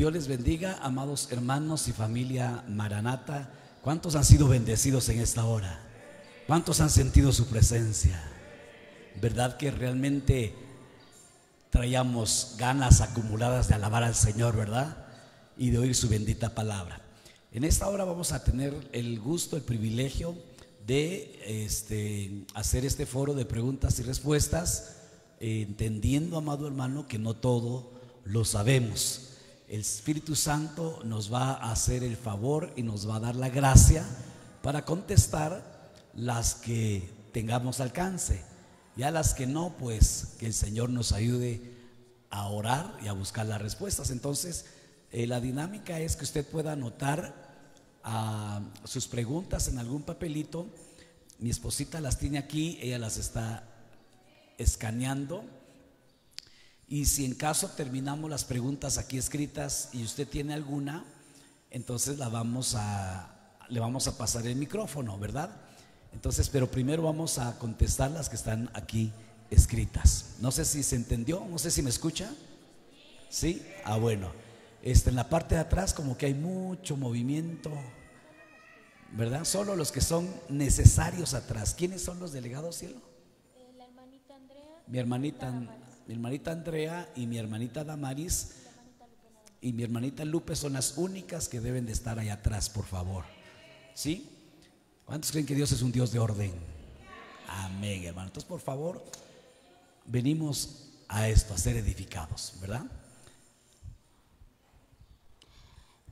Dios les bendiga, amados hermanos y familia Maranata. ¿Cuántos han sido bendecidos en esta hora? ¿Cuántos han sentido su presencia? ¿Verdad que realmente traíamos ganas acumuladas de alabar al Señor, verdad? Y de oír su bendita palabra. En esta hora vamos a tener el gusto, el privilegio de hacer este foro de preguntas y respuestas, entendiendo, amado hermano, que no todo lo sabemos. El Espíritu Santo nos va a hacer el favor y nos va a dar la gracia para contestar las que tengamos alcance, y a las que no, pues que el Señor nos ayude a orar y a buscar las respuestas. Entonces la dinámica es que usted pueda anotar sus preguntas en algún papelito. Mi esposita las tiene aquí, ella las está escaneando. Y si en caso terminamos las preguntas aquí escritas y usted tiene alguna, entonces le vamos a pasar el micrófono, ¿verdad? Entonces, pero primero vamos a contestar las que están aquí escritas. No sé si se entendió, no sé si me escucha. ¿Sí? Bueno. En la parte de atrás como que hay mucho movimiento, ¿verdad? Solo los que son necesarios atrás. ¿Quiénes son los delegados, cielo? La hermanita Andrea, mi hermanita Andrea y mi hermanita Damaris y mi hermanita Lupe son las únicas que deben de estar ahí atrás, por favor. ¿Sí? ¿Cuántos creen que Dios es un Dios de orden? Amén, hermano. Entonces, por favor, venimos a esto, a ser edificados, ¿verdad?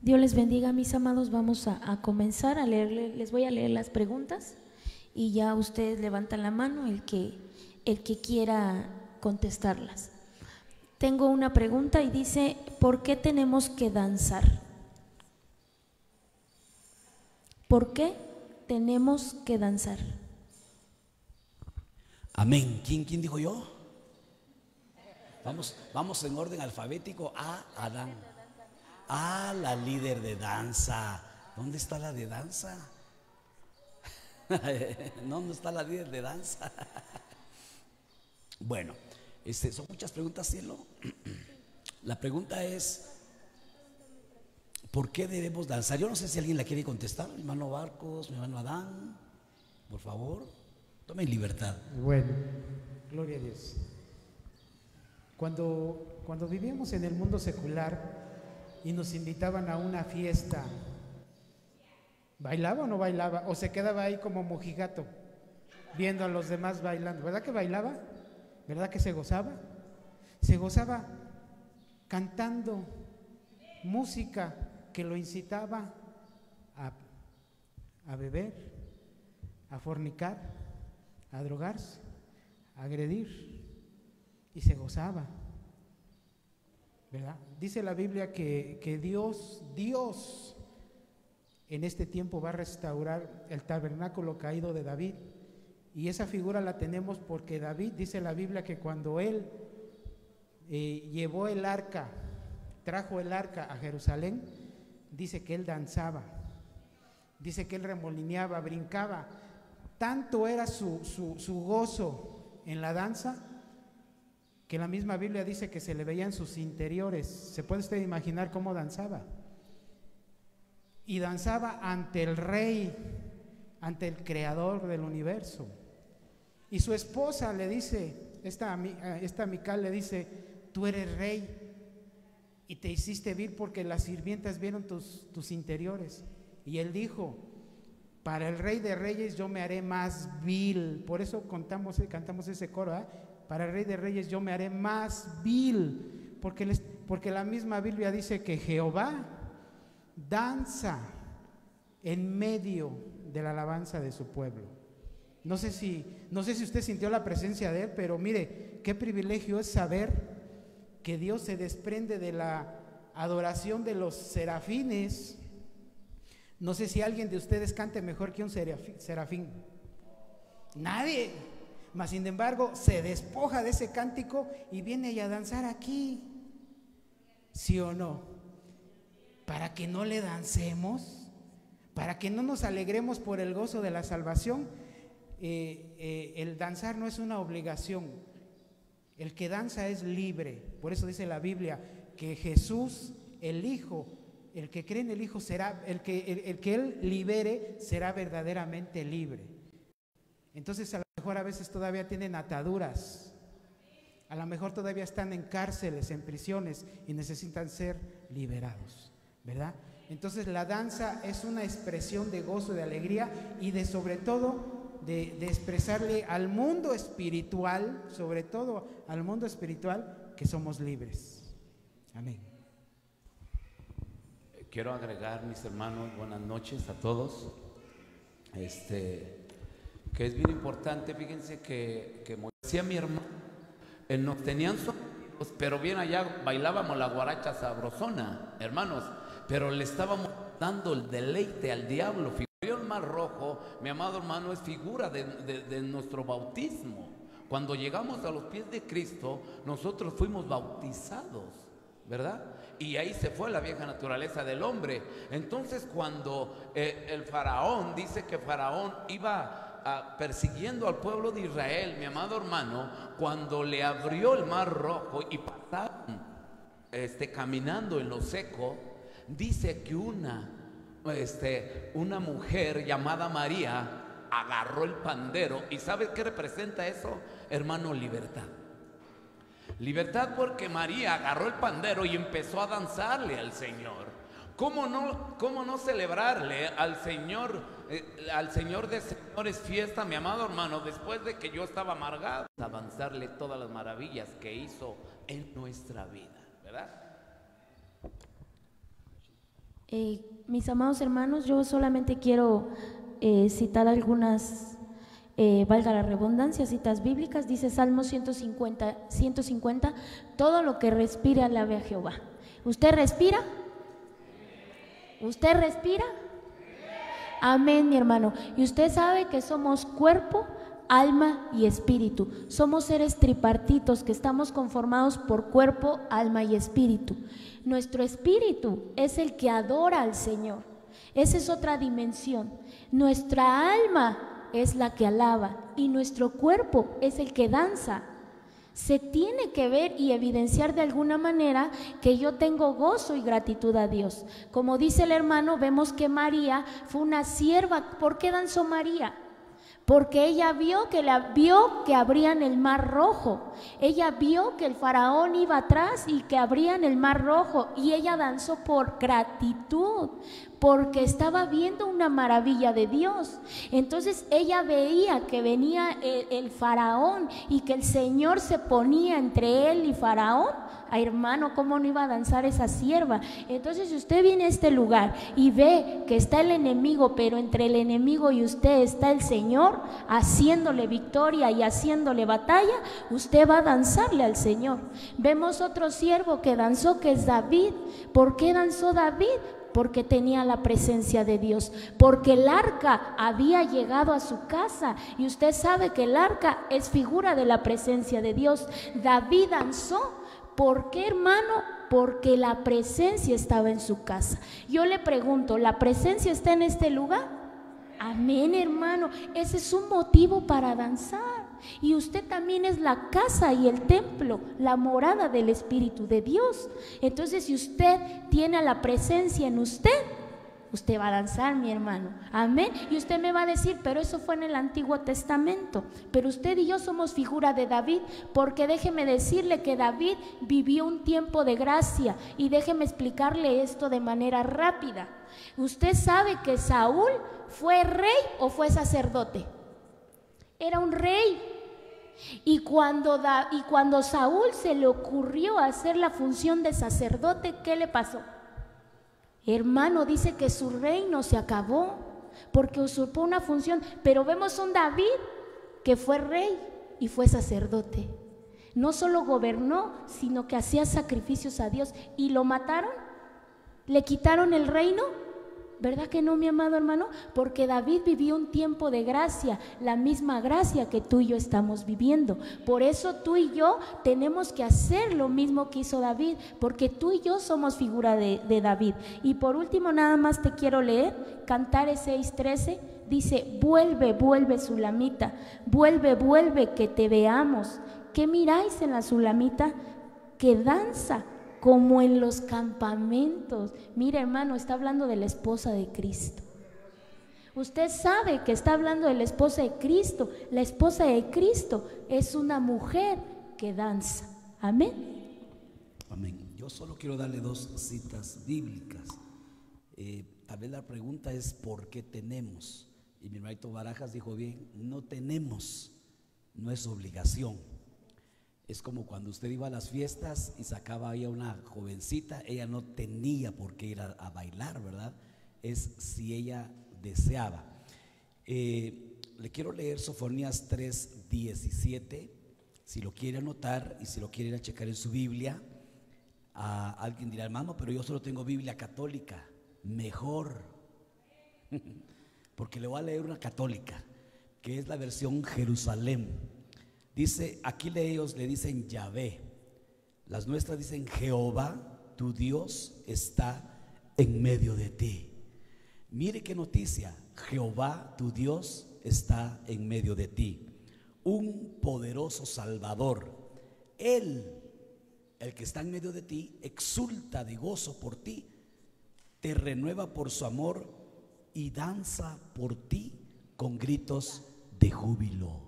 Dios les bendiga, mis amados. Vamos a comenzar a leerle, les voy a leer las preguntas y ya ustedes levantan la mano el que quiera contestarlas. Tengo una pregunta y dice: ¿por qué tenemos que danzar? ¿Por qué tenemos que danzar? Amén. ¿Quién dijo yo? Vamos en orden alfabético. Adán. La líder de danza. ¿Dónde está la de danza? ¿Dónde está la líder de danza? Bueno, son muchas preguntas, cielo. La pregunta es: ¿por qué debemos danzar? Yo no sé si alguien la quiere contestar. Mi hermano Barcos, mi hermano Adán, por favor, tomen libertad. Bueno, gloria a Dios. Cuando vivíamos en el mundo secular y nos invitaban a una fiesta, ¿bailaba o no bailaba? ¿O se quedaba ahí como mojigato viendo a los demás bailando? ¿Verdad que bailaba? ¿Verdad que se gozaba? Se gozaba cantando música que lo incitaba a beber, a fornicar, a drogarse, a agredir, y se gozaba, ¿verdad? Dice la Biblia que Dios en este tiempo va a restaurar el tabernáculo caído de David, y esa figura la tenemos porque David, dice la Biblia, que cuando él llevó el arca, trajo el arca a Jerusalén, dice que él danzaba, dice que él remolineaba, brincaba. Tanto era su gozo en la danza, que la misma Biblia dice que se le veían sus interiores. ¿Se puede usted imaginar cómo danzaba? Y danzaba ante el rey, ante el creador del universo. Y su esposa le dice, esta Mical le dice: tú eres rey y te hiciste vil porque las sirvientas vieron tus interiores. Y él dijo: para el Rey de Reyes yo me haré más vil. Por eso cantamos ese coro, ¿eh? Para el Rey de Reyes yo me haré más vil, porque la misma Biblia dice que Jehová danza en medio de la alabanza de su pueblo. No sé si usted sintió la presencia de él, pero mire, qué privilegio es saber que Dios se desprende de la adoración de los serafines. No sé si alguien de ustedes cante mejor que un serafín. Nadie. Mas sin embargo se despoja de ese cántico y viene a danzar aquí. ¿Sí o no? Para que no le dancemos, para que no nos alegremos por el gozo de la salvación. El danzar no es una obligación. El que danza es libre. Por eso dice la Biblia que Jesús el Hijo, el que cree en el Hijo será, el que Él libere será verdaderamente libre. Entonces a lo mejor a veces todavía tienen ataduras, a lo mejor todavía están en cárceles, en prisiones y necesitan ser liberados, ¿verdad? Entonces la danza es una expresión de gozo, de alegría y de sobre todo de expresarle al mundo espiritual, sobre todo al mundo espiritual, que somos libres. Amén. Quiero agregar, mis hermanos, buenas noches a todos. Que es bien importante, fíjense que como decía mi hermano, nos tenían sometidos, pero bien allá bailábamos la guaracha sabrosona, hermanos, pero le estábamos dando el deleite al diablo. El mar rojo, mi amado hermano, es figura de nuestro bautismo. Cuando llegamos a los pies de Cristo, nosotros fuimos bautizados, ¿verdad? Y ahí se fue la vieja naturaleza del hombre. Entonces cuando el faraón, dice que faraón iba persiguiendo al pueblo de Israel, mi amado hermano, cuando le abrió el mar rojo y pasaron caminando en lo seco, dice que una mujer llamada María agarró el pandero. ¿Y sabes qué representa eso, hermano? Libertad. Libertad, porque María agarró el pandero y empezó a danzarle al Señor. ¿Cómo no celebrarle al Señor de señores fiesta, mi amado hermano, después de que yo estaba amargado? A danzarle todas las maravillas que hizo en nuestra vida, ¿verdad? Mis amados hermanos, yo solamente quiero citar algunas, valga la redundancia, citas bíblicas. Dice Salmo 150, todo lo que respire alabe a Jehová. ¿Usted respira? ¿Usted respira? Amén, mi hermano. Y usted sabe que somos cuerpo, alma y espíritu. Somos seres tripartitos que estamos conformados por cuerpo, alma y espíritu. Nuestro espíritu es el que adora al Señor. Esa es otra dimensión. Nuestra alma es la que alaba y nuestro cuerpo es el que danza. Se tiene que ver y evidenciar de alguna manera que yo tengo gozo y gratitud a Dios. Como dice el hermano, vemos que María fue una sierva. ¿Por qué danzó María? Porque ella vio que abrían el mar rojo. Ella vio que el faraón iba atrás y que abrían el mar rojo. Y ella danzó por gratitud, porque estaba viendo una maravilla de Dios. Entonces ella veía que venía el faraón y que el Señor se ponía entre él y faraón. Ay, hermano, ¿cómo no iba a danzar esa sierva? Entonces, si usted viene a este lugar y ve que está el enemigo, pero entre el enemigo y usted está el Señor, haciéndole victoria y haciéndole batalla, usted va a danzarle al Señor. Vemos otro siervo que danzó, que es David. ¿Por qué danzó David? Porque tenía la presencia de Dios, porque el arca había llegado a su casa, y usted sabe que el arca es figura de la presencia de Dios. David danzó. ¿Por qué, hermano? Porque la presencia estaba en su casa. Yo le pregunto, ¿la presencia está en este lugar? Amén, hermano. Ese es un motivo para danzar. Y usted también es la casa y el templo, la morada del Espíritu de Dios. Entonces, si usted tiene la presencia en usted, usted va a danzar, mi hermano. Amén. Y usted me va a decir, pero eso fue en el Antiguo Testamento. Pero usted y yo somos figura de David, porque déjeme decirle que David vivió un tiempo de gracia. Y déjeme explicarle esto de manera rápida. Usted sabe que Saúl fue rey o fue sacerdote. Era un rey. Y cuando Saúl se le ocurrió hacer la función de sacerdote, ¿qué le pasó? Hermano, dice que su reino se acabó porque usurpó una función. Pero vemos un David que fue rey y fue sacerdote. No solo gobernó, sino que hacía sacrificios a Dios. ¿Y lo mataron? ¿Le quitaron el reino? ¿Verdad que no, mi amado hermano? Porque David vivió un tiempo de gracia, la misma gracia que tú y yo estamos viviendo. Por eso tú y yo tenemos que hacer lo mismo que hizo David, porque tú y yo somos figura de David. Y por último, nada más te quiero leer, Cantares 6:13, dice: vuelve, vuelve, Sulamita, vuelve, vuelve, que te veamos. ¿Qué miráis en la Sulamita? Que danza como en los campamentos. Mira, hermano, está hablando de la esposa de Cristo. Usted sabe que está hablando de la esposa de Cristo. La esposa de Cristo es una mujer que danza. Amén. Amén. Yo solo quiero darle dos citas bíblicas. Tal vez la pregunta es ¿por qué tenemos? Y mi hermanito Barajas dijo bien, no tenemos, no es obligación. Es como cuando usted iba a las fiestas y sacaba ahí a una jovencita, ella no tenía por qué ir a bailar, ¿verdad? Es si ella deseaba. Le quiero leer Sofonías 3:17, si lo quiere anotar y si lo quiere ir a checar en su Biblia. Alguien dirá, hermano, pero yo solo tengo Biblia católica. Mejor, porque le voy a leer una católica, que es la versión Jerusalén. Dice, aquí ellos le dicen Yahvé, las nuestras dicen Jehová, tu Dios está en medio de ti. Mire qué noticia, Jehová, tu Dios está en medio de ti, un poderoso Salvador. Él, el que está en medio de ti, exulta de gozo por ti, te renueva por su amor y danza por ti con gritos de júbilo.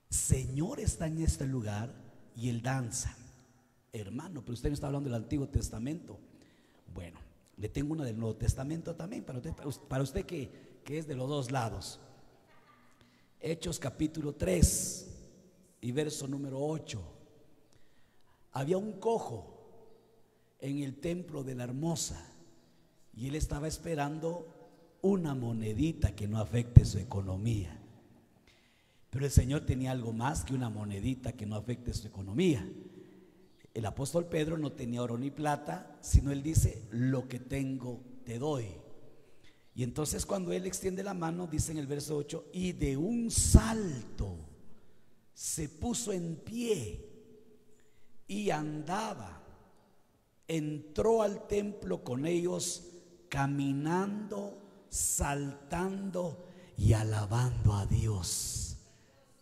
Señor está en este lugar y Él danza. Hermano, pero usted no está hablando del Antiguo Testamento. Bueno, le tengo una del Nuevo Testamento también para usted que es de los dos lados. Hechos capítulo 3 y verso número 8. Había un cojo en el templo de la Hermosa y él estaba esperando una monedita que no afecte su economía. Pero el Señor tenía algo más que una monedita que no afecte su economía. El apóstol Pedro no tenía oro ni plata, sino él dice, lo que tengo te doy. Y entonces cuando él extiende la mano, dice en el verso 8, y de un salto se puso en pie y andaba, entró al templo con ellos, caminando, saltando y alabando a Dios.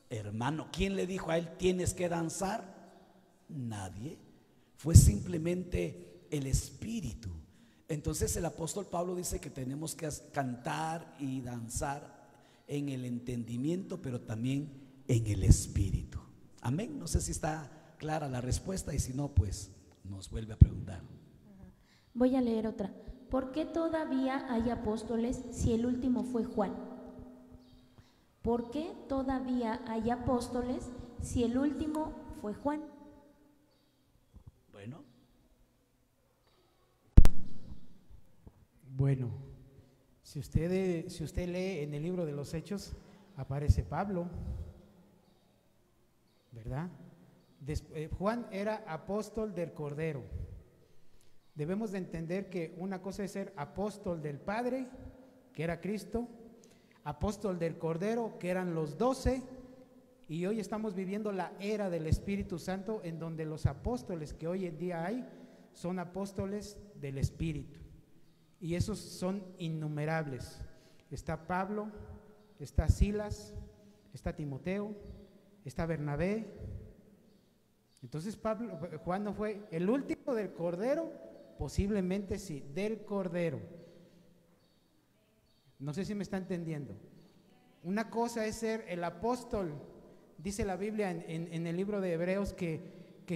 Hermano, ¿quién le dijo a él tienes que danzar? Nadie. Fue simplemente el Espíritu. Entonces el apóstol Pablo dice que tenemos que cantar y danzar en el entendimiento, pero también en el Espíritu. Amén. No sé si está clara la respuesta y si no, pues nos vuelve a preguntar. Voy a leer otra. ¿Por qué todavía hay apóstoles si el último fue Juan? ¿Por qué todavía hay apóstoles si el último fue Juan? Bueno, si usted lee en el libro de los Hechos, aparece Pablo, ¿verdad? Juan era apóstol del Cordero. Debemos de entender que una cosa es ser apóstol del Padre, que era Cristo, apóstol del Cordero, que eran los 12, y hoy estamos viviendo la era del Espíritu Santo, en donde los apóstoles que hoy en día hay son apóstoles del Espíritu, y esos son innumerables. Está Pablo, está Silas, está Timoteo, está Bernabé. Entonces Juan no fue el último del Cordero, posiblemente sí, del Cordero. No sé si me está entendiendo. Una cosa es ser el apóstol. Dice la Biblia en el libro de Hebreos que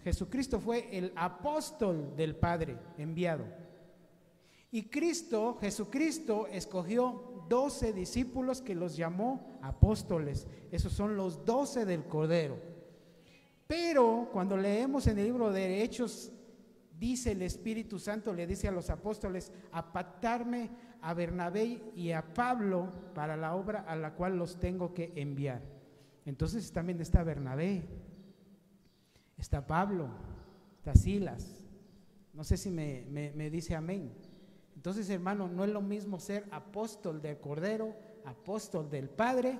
Jesucristo fue el apóstol del Padre enviado. Y Jesucristo escogió 12 discípulos que los llamó apóstoles. Esos son los 12 del Cordero. Pero cuando leemos en el libro de Hechos, dice el Espíritu Santo, le dice a los apóstoles, apartarme a Bernabé y a Pablo para la obra a la cual los tengo que enviar. Entonces también está Bernabé, está Pablo, está Silas. No sé si me dice amén. Entonces, hermano, no es lo mismo ser apóstol del Cordero, apóstol del Padre,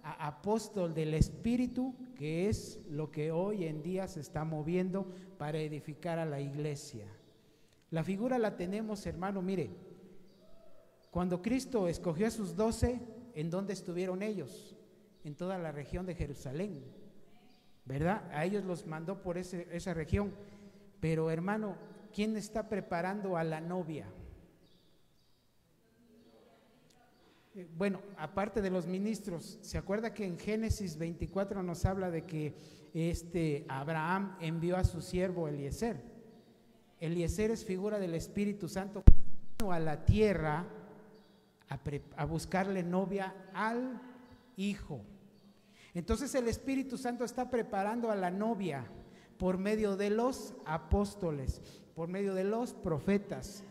apóstol del Espíritu, que es lo que hoy en día se está moviendo para edificar a la iglesia. La figura la tenemos, hermano, mire, cuando Cristo escogió a sus 12, ¿en dónde estuvieron ellos? En toda la región de Jerusalén, ¿verdad? A ellos los mandó por esa región. Pero hermano, ¿quién está preparando a la novia? Bueno, aparte de los ministros, ¿se acuerda que en Génesis 24 nos habla de que Abraham envió a su siervo Eliezer? Eliezer es figura del Espíritu Santo a la tierra a buscarle novia al hijo. Entonces el Espíritu Santo está preparando a la novia por medio de los apóstoles, por medio de los profetas,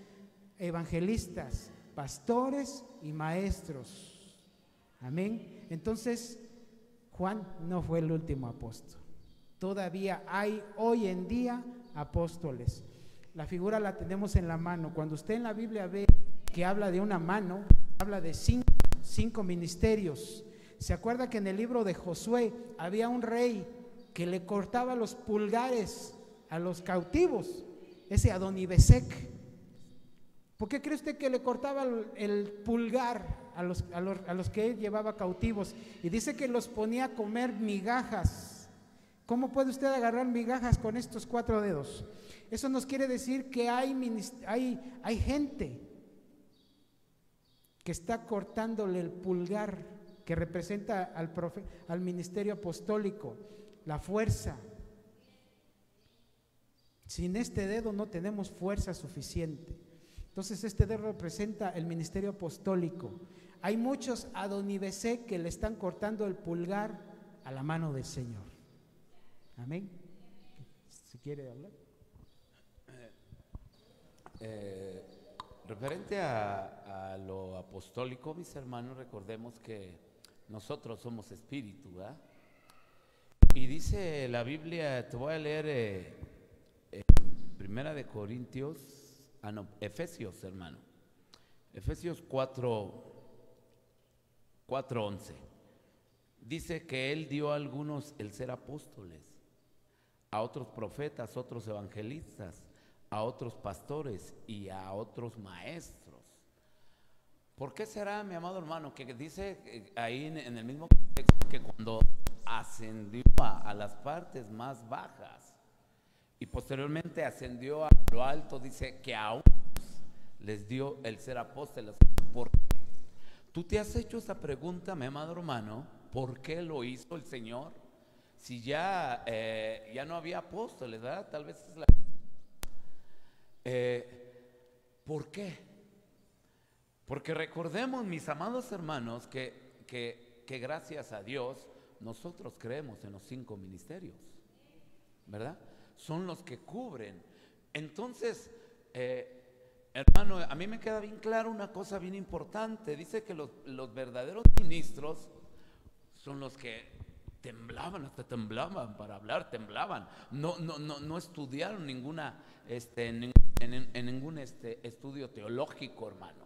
evangelistas, pastores y maestros. Amén. Entonces Juan no fue el último apóstol. Todavía hay hoy en día apóstoles. La figura la tenemos en la mano. Cuando usted en la Biblia ve que habla de una mano, habla de cinco ministerios. ¿Se acuerda que en el libro de Josué había un rey que le cortaba los pulgares a los cautivos? Ese Adonibesec. ¿Por qué cree usted que le cortaba el pulgar a los que él llevaba cautivos? Y dice que los ponía a comer migajas. ¿Cómo puede usted agarrar migajas con estos 4 dedos? Eso nos quiere decir que hay gente que está cortándole el pulgar, que representa al ministerio apostólico, la fuerza. Sin este dedo no tenemos fuerza suficiente. Entonces este dedo representa el ministerio apostólico. Hay muchos Adonibesec que le están cortando el pulgar a la mano del Señor. Amén. ¿Se quiere hablar? Referente a lo apostólico, mis hermanos, recordemos que nosotros somos espíritu, ¿verdad? Y dice la Biblia, te voy a leer Primera de Corintios, Efesios, hermano. Efesios 4:11. Dice que Él dio a algunos el ser apóstoles, a otros profetas, otros evangelistas, a otros pastores y a otros maestros. ¿Por qué será, mi amado hermano, que dice ahí en el mismo contexto que cuando ascendió a las partes más bajas y posteriormente ascendió a lo alto, dice que a unos les dio el ser apóstoles? ¿Por qué? ¿Tú te has hecho esa pregunta, mi amado hermano? ¿Por qué lo hizo el Señor? Si ya no había apóstoles, ¿verdad? Tal vez es la... ¿Por qué? Porque recordemos, mis amados hermanos, que gracias a Dios nosotros creemos en los 5 ministerios, ¿verdad? Son los que cubren. Entonces, hermano, a mí me queda bien claro una cosa bien importante. Dice que los verdaderos ministros son los que temblaban, hasta temblaban para hablar, temblaban. No estudiaron ninguna en ningún estudio teológico, hermanos.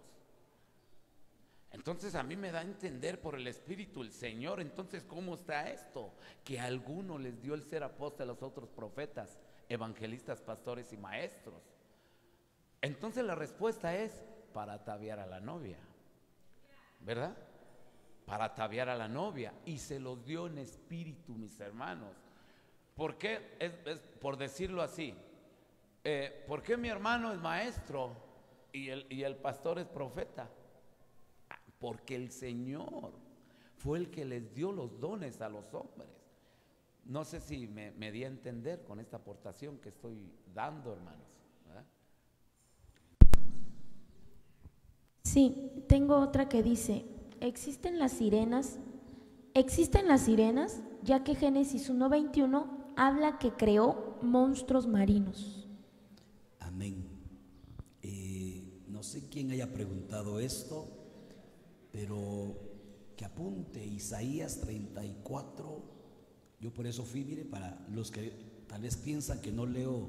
Entonces a mí me da a entender por el Espíritu el Señor. Entonces, ¿cómo está esto? Que a algunos les dio el ser apóstol, a los otros profetas, evangelistas, pastores y maestros. Entonces la respuesta es para ataviar a la novia, ¿verdad? Para ataviar a la novia, y se los dio en espíritu, mis hermanos. ¿Por qué? Es por decirlo así. ¿Por qué mi hermano es maestro y el pastor es profeta? Porque el Señor fue el que les dio los dones a los hombres. No sé si me di a entender con esta aportación que estoy dando, hermanos, ¿verdad? Sí, tengo otra que dice: existen las sirenas, ya que Génesis 1:21 habla que creó monstruos marinos. Amén. No sé quién haya preguntado esto, pero que apunte Isaías 34. Yo por eso fui, mire, para los que tal vez piensan que no leo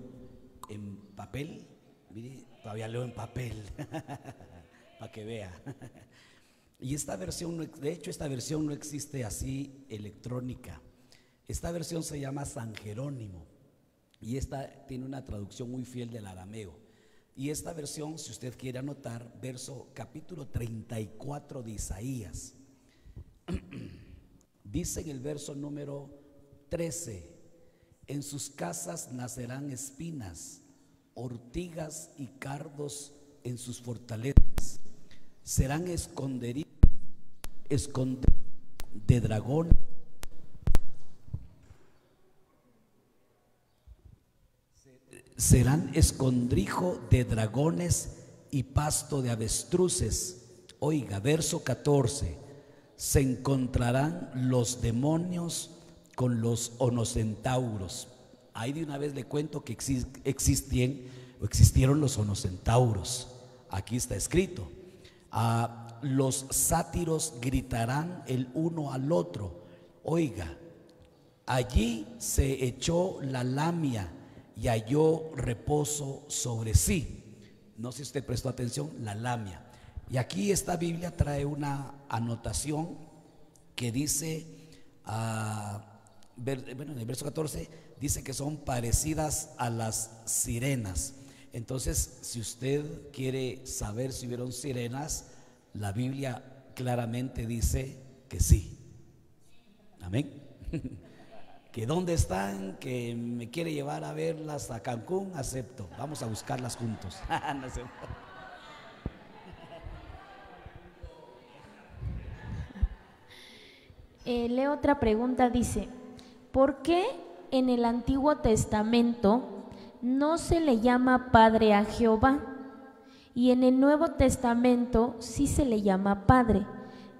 en papel, mire, todavía leo en papel, para que vea. Y esta versión, de hecho esta versión no existe así electrónica. Esta versión se llama San Jerónimo y esta tiene una traducción muy fiel del arameo. Y esta versión, si usted quiere anotar, capítulo 34 de Isaías, dice en el verso número 13: En sus casas nacerán espinas, ortigas y cardos en sus fortalezas. Serán esconderijos de dragón. Serán escondrijo de dragones y pasto de avestruces. Oiga, verso 14. Se encontrarán los demonios con los onocentauros. Ahí de una vez le cuento que existieron los onocentauros. Aquí está escrito. Los sátiros gritarán el uno al otro. Oiga, allí se echó la lamia y halló reposo sobre sí. No sé si usted prestó atención, la lamia. Y aquí esta Biblia trae una anotación que dice, en el verso 14 dice que son parecidas a las sirenas. Entonces, si usted quiere saber si hubieron sirenas, la Biblia claramente dice que sí. Amén. Que dónde están, que me quiere llevar a verlas a Cancún, acepto. Vamos a buscarlas juntos. No sé. Leo otra pregunta, dice: ¿por qué en el Antiguo Testamento no se le llama Padre a Jehová? Y en el Nuevo Testamento sí se le llama Padre.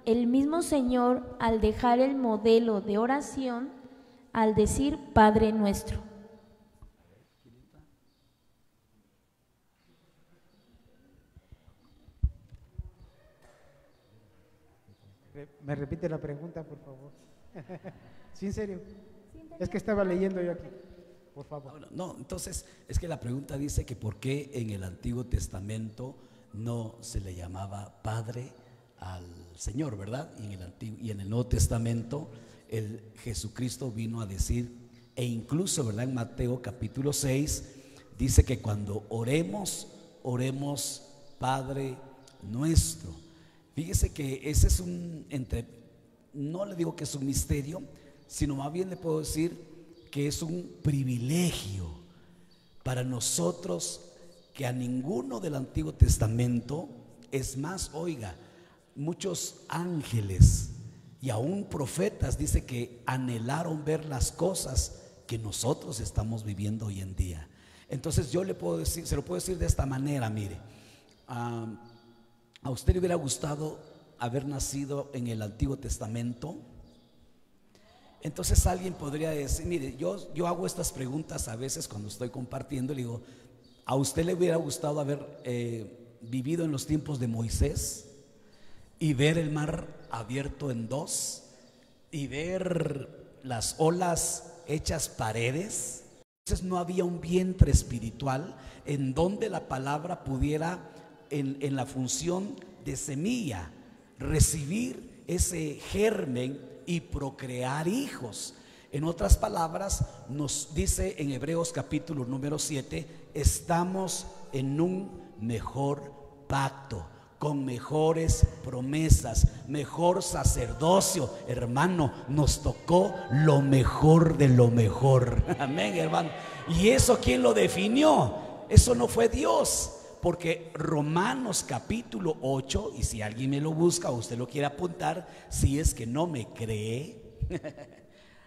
El mismo Señor, al dejar el modelo de oración, al decir Padre nuestro. ¿Me repite la pregunta, por favor? ¿Sí, en serio? Es que estaba leyendo yo aquí. Por favor. No, entonces es que la pregunta dice que por qué en el Antiguo Testamento no se le llamaba Padre al Señor, ¿verdad? Y en el Nuevo Testamento el Jesucristo vino a decir, e incluso, ¿verdad? En Mateo capítulo 6 dice que cuando oremos Padre nuestro. Fíjese que ese es no le digo que es un misterio, sino más bien le puedo decir que es un privilegio para nosotros, que a ninguno del Antiguo Testamento, es más, oiga, muchos ángeles y aún profetas dice que anhelaron ver las cosas que nosotros estamos viviendo hoy en día. Entonces yo le puedo decir, se lo puedo decir de esta manera, mire, ¿a usted le hubiera gustado haber nacido en el Antiguo Testamento? Entonces alguien podría decir, mire, yo hago estas preguntas a veces cuando estoy compartiendo, le digo, ¿a usted le hubiera gustado haber vivido en los tiempos de Moisés y ver el mar abierto en dos y ver las olas hechas paredes? Entonces no había un vientre espiritual en donde la palabra pudiera en la función de semilla recibir ese germen y procrear hijos. En otras palabras, nos dice en Hebreos capítulo número 7, estamos en un mejor pacto, con mejores promesas, mejor sacerdocio. Hermano, nos tocó lo mejor de lo mejor. Amén, hermano. ¿Y eso quién lo definió? Eso no fue Dios. Porque Romanos capítulo 8, y si alguien me lo busca o usted lo quiere apuntar, si es que no me cree,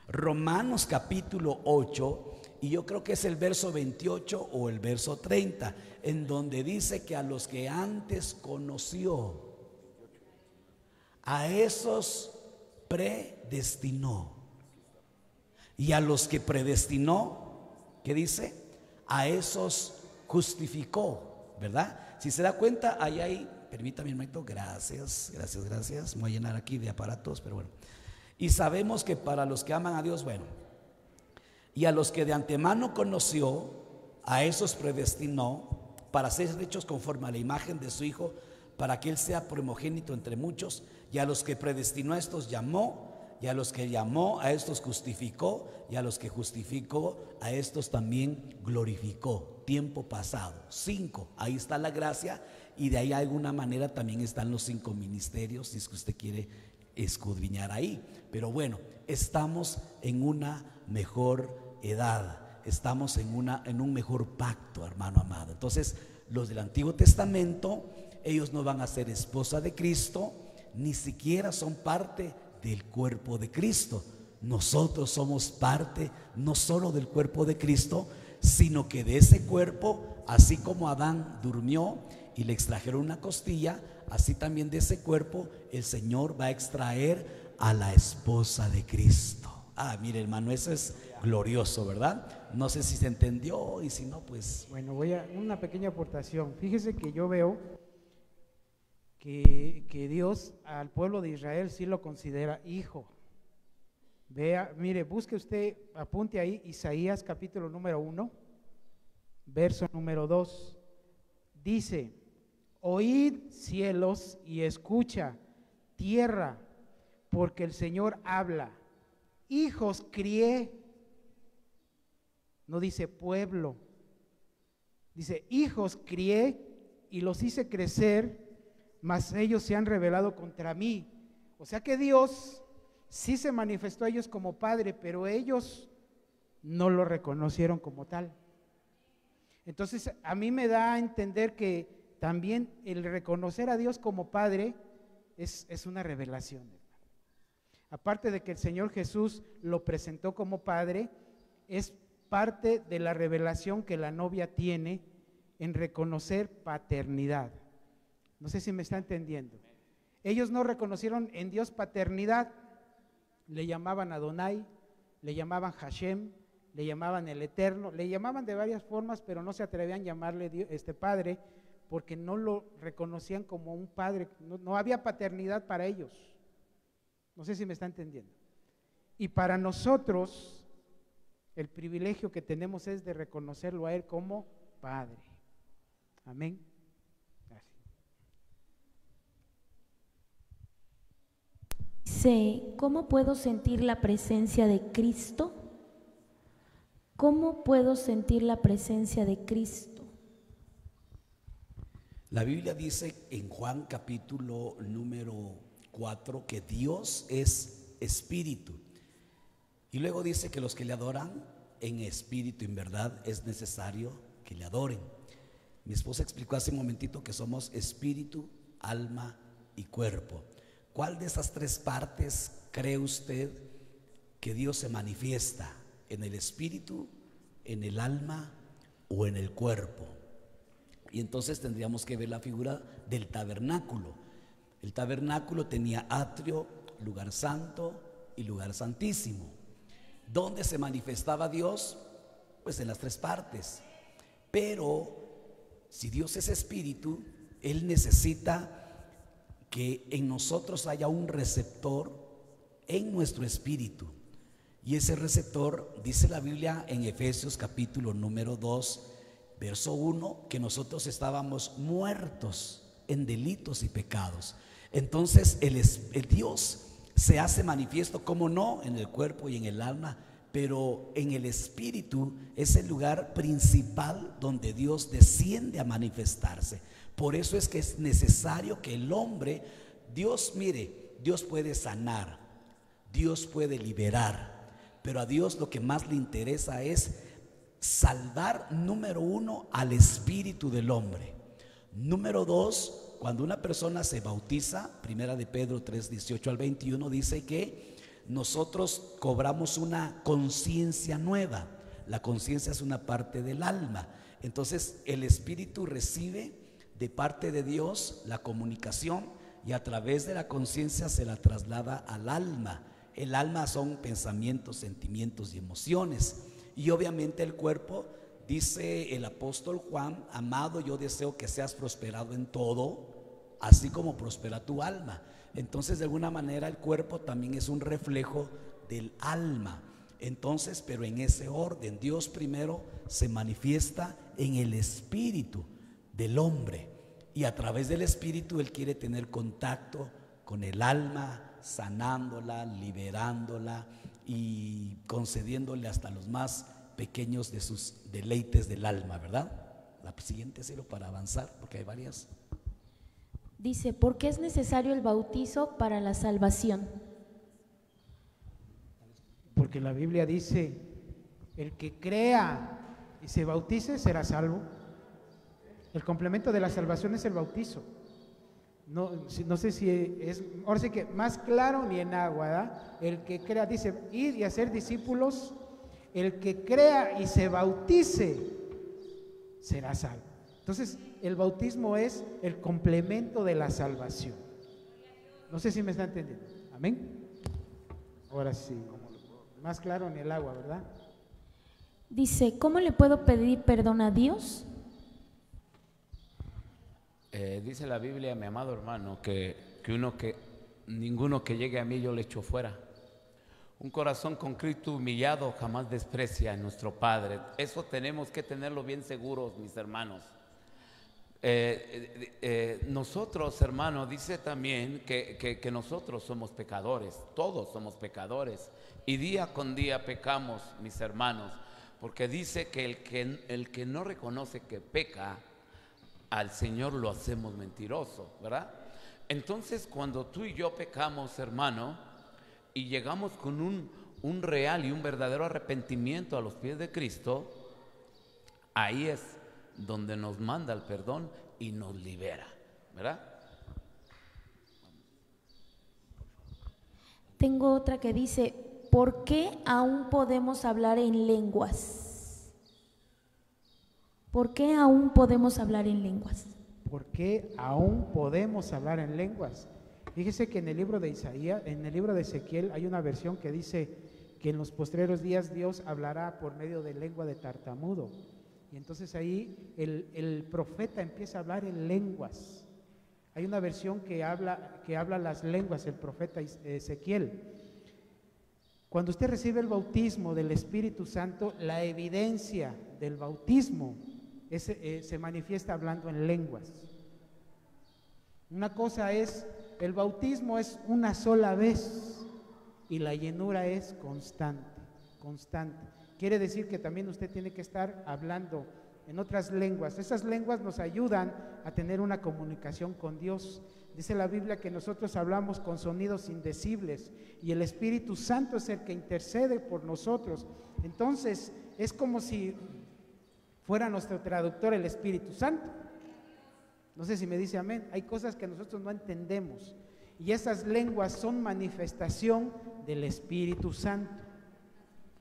Romanos capítulo 8, y yo creo que es el verso 28 o el verso 30, en donde dice que a los que antes conoció, a esos predestinó, y a los que predestinó, ¿qué dice? A esos justificó. ¿Verdad? Si se da cuenta, ahí hay, permítame un momento, gracias, me voy a llenar aquí de aparatos, pero bueno. Y sabemos que para los que aman a Dios, bueno, y a los que de antemano conoció, a esos predestinó para ser hechos conforme a la imagen de su Hijo, para que Él sea primogénito entre muchos. Y a los que predestinó, a estos llamó, y a los que llamó, a estos justificó, y a los que justificó, a estos también glorificó. Tiempo pasado, 5, ahí está la gracia, y de ahí de alguna manera también están los 5 ministerios, si es que usted quiere escudriñar ahí. Pero bueno, estamos en una mejor edad, estamos en un mejor pacto, hermano amado. Entonces, los del Antiguo Testamento, ellos no van a ser esposa de Cristo, ni siquiera son parte del cuerpo de Cristo. Nosotros somos parte no solo del cuerpo de Cristo, sino que de ese cuerpo, así como Adán durmió y le extrajeron una costilla, así también de ese cuerpo el Señor va a extraer a la esposa de Cristo. Mire, hermano, eso es glorioso, ¿verdad? No sé si se entendió, y si no, pues... Bueno, voy a una pequeña aportación. Fíjese que yo veo que Dios al pueblo de Israel sí lo considera hijo. Vea, mire, busque usted, apunte ahí Isaías capítulo número 1, verso número 2. Dice: oíd cielos y escucha tierra, porque el Señor habla. Hijos crié, no dice pueblo, dice hijos crié y los hice crecer, mas ellos se han rebelado contra mí. O sea que Dios sí se manifestó a ellos como padre, pero ellos no lo reconocieron como tal. Entonces a mí me da a entender que también el reconocer a Dios como padre es una revelación. Aparte de que el Señor Jesús lo presentó como padre, es parte de la revelación que la novia tiene en reconocer paternidad. No sé si me está entendiendo. Ellos no reconocieron en Dios paternidad, le llamaban Adonai, le llamaban Hashem, le llamaban el Eterno, le llamaban de varias formas, pero no se atrevían a llamarle Padre, porque no lo reconocían como un padre, no había paternidad para ellos. No sé si me está entendiendo. Y para nosotros, el privilegio que tenemos es de reconocerlo a Él como Padre. Amén. Gracias. Dice, ¿cómo puedo sentir la presencia de Cristo? ¿Cómo puedo sentir la presencia de Cristo? La Biblia dice en Juan capítulo número 4 que Dios es espíritu, y luego dice que los que le adoran en espíritu y en verdad es necesario que le adoren. Mi esposa explicó hace un momentito que somos espíritu, alma y cuerpo. ¿Cuál de esas tres partes cree usted que Dios se manifiesta? ¿En el espíritu, en el alma o en el cuerpo? Y entonces tendríamos que ver la figura del tabernáculo. El tabernáculo tenía atrio, lugar santo y lugar santísimo. ¿Dónde se manifestaba Dios? Pues en las tres partes. Pero si Dios es espíritu, Él necesita que en nosotros haya un receptor en nuestro espíritu. Y ese receptor, dice la Biblia en Efesios capítulo número 2, verso 1, que nosotros estábamos muertos en delitos y pecados. Entonces el Dios se hace manifiesto, como no, en el cuerpo y en el alma, pero en el espíritu es el lugar principal donde Dios desciende a manifestarse. Por eso es que es necesario que el hombre, Dios, mire, Dios puede sanar, Dios puede liberar, pero a Dios lo que más le interesa es salvar, número uno, al espíritu del hombre. Número dos, cuando una persona se bautiza, primera de Pedro 3, 18 al 21, dice que nosotros cobramos una conciencia nueva. La conciencia es una parte del alma. Entonces el espíritu recibe de parte de Dios la comunicación y a través de la conciencia se la traslada al alma. El alma son pensamientos, sentimientos y emociones. Y obviamente el cuerpo, dice el apóstol Juan: amado, yo deseo que seas prosperado en todo, así como prospera tu alma. Entonces, de alguna manera, el cuerpo también es un reflejo del alma. Entonces, pero en ese orden, Dios primero se manifiesta en el espíritu del hombre, y a través del espíritu Él quiere tener contacto con el alma, sanándola, liberándola y concediéndole hasta los más pequeños de sus deleites del alma, ¿verdad? La siguiente, cielo, para avanzar, porque hay varias. Dice, ¿por qué es necesario el bautizo para la salvación? Porque la Biblia dice El que crea y se bautice será salvo. El complemento de la salvación es el bautizo. No sé si es, ahora sí que más claro ni en agua, ¿verdad? El que crea, dice, ir y hacer discípulos, el que crea y se bautice será salvo. Entonces, el bautismo es el complemento de la salvación. No sé si me está entendiendo. Amén. Ahora sí, más claro ni el agua, ¿verdad? Dice, ¿cómo le puedo pedir perdón a Dios? Dice la Biblia, mi amado hermano, que ninguno que llegue a mí yo le echo fuera. Un corazón contrito, humillado, jamás desprecia a nuestro Padre. Eso tenemos que tenerlo bien seguros, mis hermanos. Nosotros, hermano, dice también que nosotros somos pecadores, todos somos pecadores, y día con día pecamos, mis hermanos, porque dice que el que no reconoce que peca, al Señor lo hacemos mentiroso, ¿verdad? Entonces, cuando tú y yo pecamos, hermano, y llegamos con un real y un verdadero arrepentimiento a los pies de Cristo, ahí es donde nos manda el perdón y nos libera, ¿verdad? Tengo otra que dice, ¿por qué aún podemos hablar en lenguas? ¿Por qué aún podemos hablar en lenguas? ¿Por qué aún podemos hablar en lenguas? Fíjese que en el libro de Isaías, en el libro de Ezequiel, hay una versión que dice que en los postreros días Dios hablará por medio de lengua de tartamudo. Y entonces ahí el profeta empieza a hablar en lenguas. Hay una versión que habla las lenguas, el profeta Ezequiel. Cuando usted recibe el bautismo del Espíritu Santo, la evidencia del bautismo se manifiesta hablando en lenguas. Una cosa es, el bautismo es una sola vez y la llenura es constante. Quiere decir que también usted tiene que estar hablando en otras lenguas. Esas lenguas nos ayudan a tener una comunicación con Dios. Dice la Biblia que nosotros hablamos con sonidos indecibles y el Espíritu Santo es el que intercede por nosotros. Entonces, es como si fuera nuestro traductor el Espíritu Santo. No sé si me dice amén. Hay cosas que nosotros no entendemos y esas lenguas son manifestación del Espíritu Santo.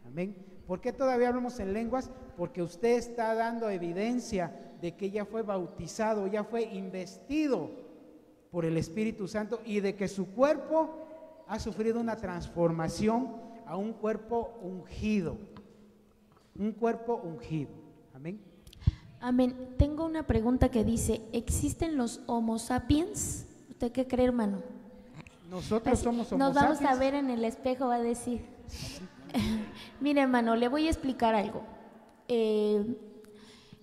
Amén. ¿Por qué todavía hablamos en lenguas? Porque usted está dando evidencia de que ya fue bautizado, ya fue investido por el Espíritu Santo y de que su cuerpo ha sufrido una transformación a un cuerpo ungido. Un cuerpo ungido. Amén. Amén. Tengo una pregunta que dice, ¿existen los Homo sapiens? ¿Usted qué cree, hermano? Nosotros somos Homo Nos vamos sapiens. a ver en el espejo, va a decir. Mire, hermano, le voy a explicar algo.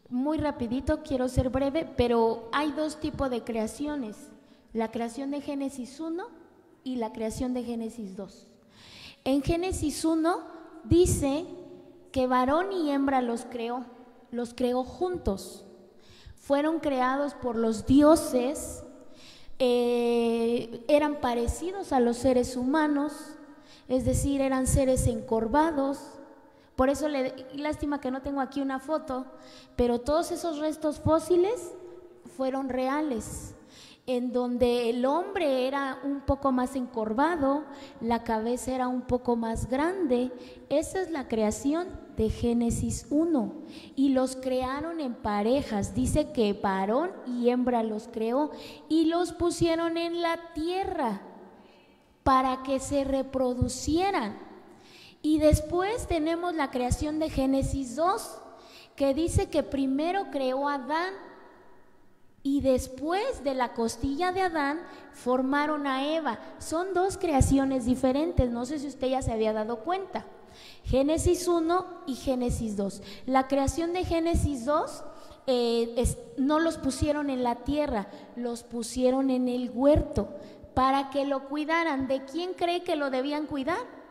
Muy rapidito, quiero ser breve, pero hay dos tipos de creaciones. La creación de Génesis 1 y la creación de Génesis 2. En Génesis 1 dice que varón y hembra los creó juntos. Fueron creados por los dioses, eran parecidos a los seres humanos, es decir, eran seres encorvados. Por eso, lástima que no tengo aquí una foto, pero todos esos restos fósiles fueron reales, en donde el hombre era un poco más encorvado, la cabeza era un poco más grande. Esa es la creación de Génesis 1 y los crearon en parejas. Dice que varón y hembra los creó y los pusieron en la tierra para que se reproducieran. Y después tenemos la creación de Génesis 2, que dice que primero creó a Adán y después de la costilla de Adán formaron a Eva. Son dos creaciones diferentes, no sé si usted ya se había dado cuenta. Génesis 1 y Génesis 2. La creación de Génesis 2 no los pusieron en la tierra, los pusieron en el huerto para que lo cuidaran. ¿De quién cree que lo debían cuidar?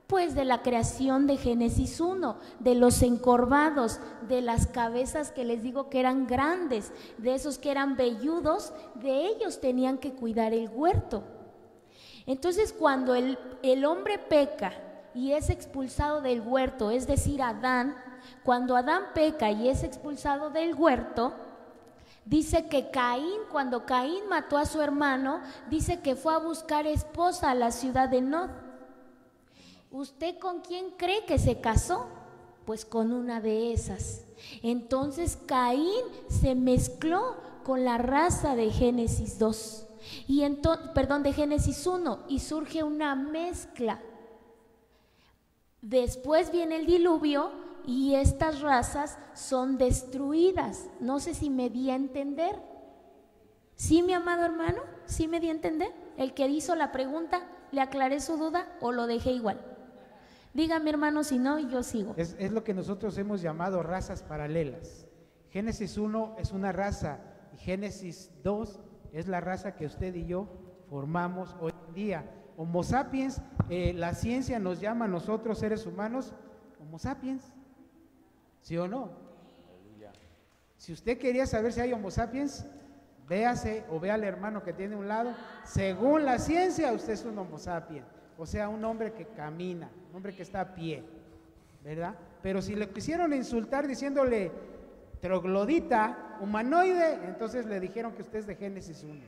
Pues de la creación de Génesis 1, de los encorvados, de las cabezas que les digo que eran grandes, de esos que eran velludos, de ellos tenían que cuidar el huerto. Entonces, cuando el hombre peca, y es expulsado del huerto, es decir, Adán, cuando Adán peca y es expulsado del huerto, dice que Caín, cuando Caín mató a su hermano, dice que fue a buscar esposa a la ciudad de Nod. ¿Usted con quién cree que se casó? Pues con una de esas. Entonces Caín se mezcló con la raza de Génesis 2 y de Génesis 1, y surge una mezcla. Después viene el diluvio y estas razas son destruidas. No sé si me di a entender. ¿Sí, mi amado hermano? ¿Sí me di a entender? El que hizo la pregunta, ¿le aclaré su duda o lo dejé igual? Dígame, hermano, si no, y yo sigo. Es lo que nosotros hemos llamado razas paralelas. Génesis 1 es una raza y Génesis 2 es la raza que usted y yo formamos hoy en día. Homo sapiens, la ciencia nos llama a nosotros seres humanos Homo sapiens, ¿sí o no? Si usted quería saber si hay Homo sapiens, véase o vea al hermano que tiene a un lado. Según la ciencia, usted es un Homo sapiens, o sea, un hombre que camina, un hombre que está a pie, ¿verdad? Pero si le quisieron insultar diciéndole troglodita, humanoide, entonces le dijeron que usted es de Génesis 1.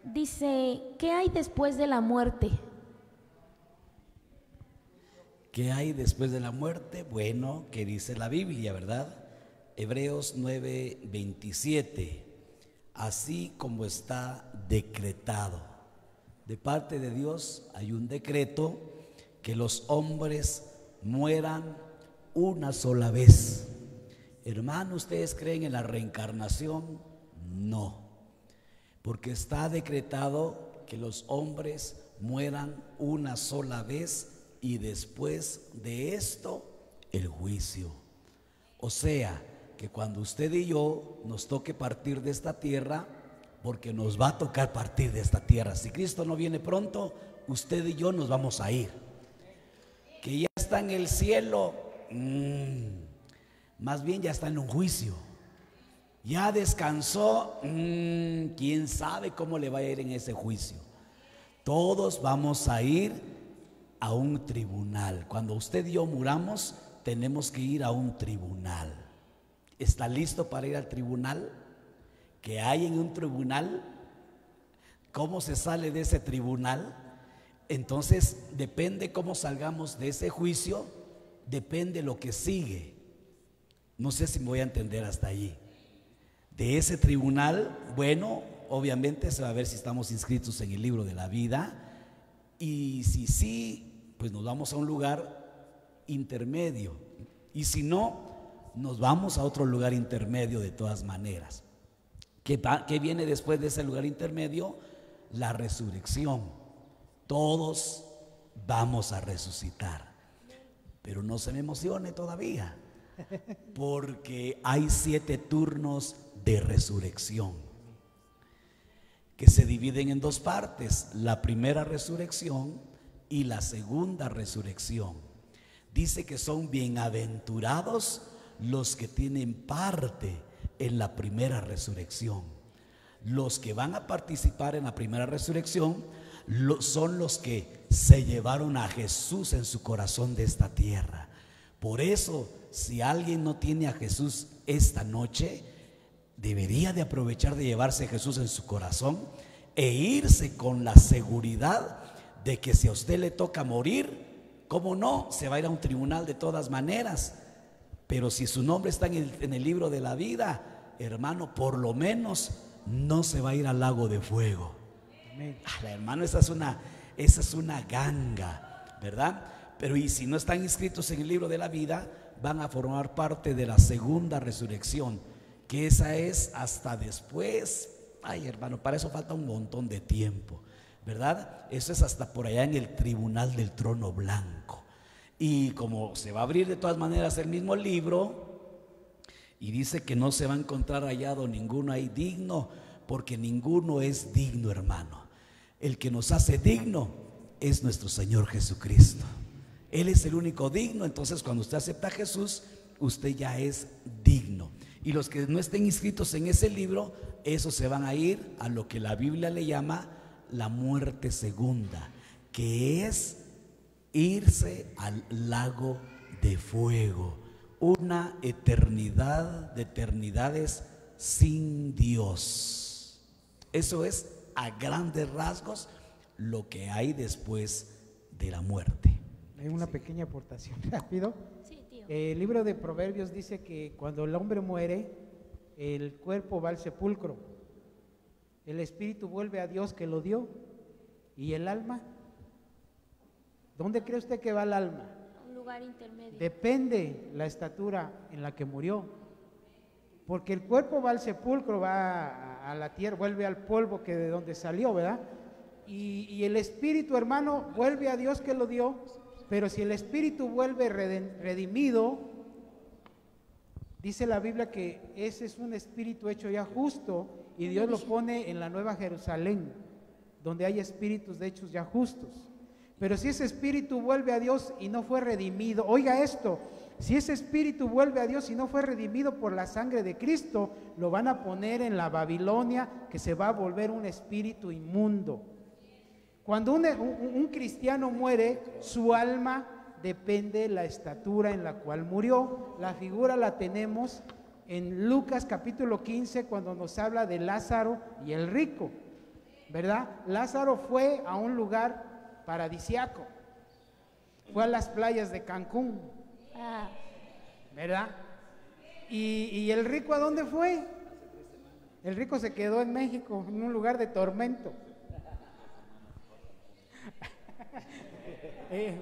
Dice, ¿qué hay después de la muerte? ¿Qué hay después de la muerte? Bueno, ¿qué dice la Biblia, verdad? Hebreos 9:27. Así como está decretado. De parte de Dios hay un decreto que los hombres mueran una sola vez. Hermano, ¿ustedes creen en la reencarnación? No, porque está decretado que los hombres mueran una sola vez y después de esto el juicio. O sea, que cuando usted y yo nos toque partir de esta tierra, porque nos va a tocar partir de esta tierra, si Cristo no viene pronto, usted y yo nos vamos a ir. Que ya está en el cielo, más bien ya está en un juicio. Ya descansó, quién sabe cómo le va a ir en ese juicio. Todos vamos a ir a un tribunal. Cuando usted y yo muramos, tenemos que ir a un tribunal. ¿Está listo para ir al tribunal? ¿Qué hay en un tribunal? ¿Cómo se sale de ese tribunal? Entonces, depende cómo salgamos de ese juicio, depende lo que sigue. No sé si me voy a entender hasta allí. De ese tribunal, bueno, obviamente se va a ver si estamos inscritos en el libro de la vida, y si sí, pues nos vamos a un lugar intermedio, y si no, nos vamos a otro lugar intermedio de todas maneras. ¿Qué viene después de ese lugar intermedio? La resurrección. Todos vamos a resucitar, pero no se me emocione todavía, porque hay 7 turnos de resurrección que se dividen en 2 partes: la primera resurrección y la segunda resurrección. Dice que son bienaventurados los que tienen parte en la primera resurrección. Los que van a participar en la primera resurrección son los que se llevaron a Jesús en su corazón de esta tierra. Por eso, si alguien no tiene a Jesús esta noche, debería de aprovechar de llevarse a Jesús en su corazón e irse con la seguridad de que si a usted le toca morir, ¿cómo no? Se va a ir a un tribunal de todas maneras. Pero si su nombre está en el libro de la vida, hermano, por lo menos no se va a ir al lago de fuego. Hermano, esa es una ganga, ¿verdad? Pero y si no están inscritos en el libro de la vida, van a formar parte de la segunda resurrección, que esa es hasta después. Ay, hermano, para eso falta un montón de tiempo, ¿verdad? Eso es hasta por allá en el tribunal del trono blanco. Y como se va a abrir de todas maneras el mismo libro, y dice que no se va a encontrar hallado ninguno ahí digno, porque ninguno es digno, hermano. El que nos hace digno es nuestro Señor Jesucristo. Él es el único digno. Entonces, cuando usted acepta a Jesús, usted ya es digno. Y los que no estén inscritos en ese libro, esos se van a ir a lo que la Biblia le llama la muerte segunda, que es irse al lago de fuego, una eternidad de eternidades sin Dios. Eso es a grandes rasgos lo que hay después de la muerte. Hay una pequeña aportación rápido. Sí, tío. El libro de Proverbios dice que cuando el hombre muere, el cuerpo va al sepulcro, el espíritu vuelve a Dios que lo dio, y el alma, ¿dónde cree usted que va el alma? Un lugar intermedio. Depende la estatura en la que murió, porque el cuerpo va al sepulcro, va a la tierra, vuelve al polvo que de donde salió, ¿verdad? Y el espíritu, hermano, vuelve a Dios que lo dio, pero si el espíritu vuelve redimido, dice la Biblia que ese es un espíritu hecho ya justo, y Dios lo pone en la Nueva Jerusalén, donde hay espíritus de hechos ya justos. Pero si ese espíritu vuelve a Dios y no fue redimido, oiga esto, si ese espíritu vuelve a Dios y no fue redimido por la sangre de Cristo, lo van a poner en la Babilonia, que se va a volver un espíritu inmundo. Cuando un cristiano muere, su alma depende de la estatura en la cual murió. La figura la tenemos en Lucas capítulo 15, cuando nos habla de Lázaro y el rico, ¿verdad? Lázaro fue a un lugar paradisiaco, fue a las playas de Cancún, ¿verdad? Y el rico, ¿a dónde fue? El rico se quedó en México, en un lugar de tormento.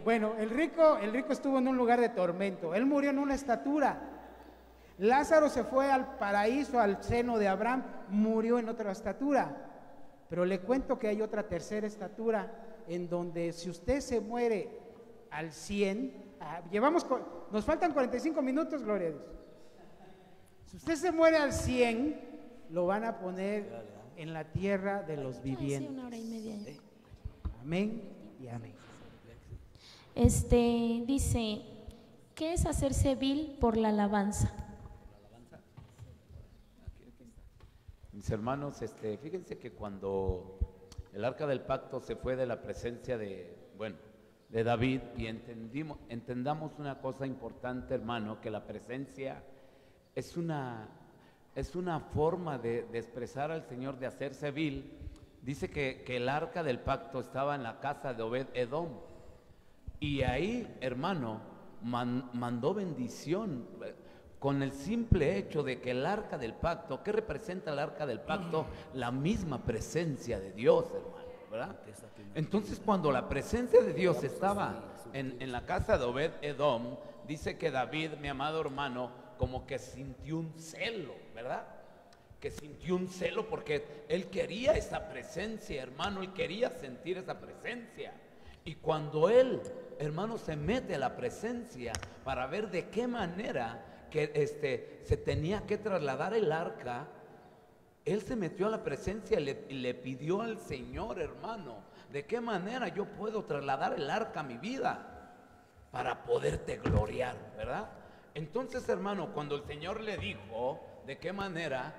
Bueno, el rico estuvo en un lugar de tormento, él murió en una estatura. Lázaro se fue al paraíso, al seno de Abraham, murió en otra estatura. Pero le cuento que hay otra tercera estatura, en donde si usted se muere al 100, nos faltan 45 minutos, gloria a Dios. Si usted se muere al 100, lo van a poner en la tierra de los vivientes. Sí, 1 hora y media ya. Amén y amén. Dice, ¿qué es hacerse vil por la alabanza? Mis hermanos, fíjense que cuando el arca del pacto se fue de la presencia de David, y entendamos una cosa importante, hermano, que la presencia es una forma de expresar al Señor, de hacerse vil. Dice que el arca del pacto estaba en la casa de Obed-Edom, y ahí, hermano, mandó bendición. Con el simple hecho de que el arca del pacto, ¿qué representa el arca del pacto? La misma presencia de Dios, hermano, ¿verdad? Entonces, cuando la presencia de Dios estaba en la casa de Obed-Edom, dice que David, mi amado hermano, como que sintió un celo, ¿verdad? Que sintió un celo porque él quería esa presencia, hermano, él quería sentir esa presencia. Y cuando él, hermano, se mete a la presencia para ver de qué manera que se tenía que trasladar el arca, él se metió a la presencia y le pidió al Señor, hermano, de qué manera yo puedo trasladar el arca a mi vida para poderte gloriar, ¿verdad? Entonces, hermano, cuando el Señor le dijo de qué manera,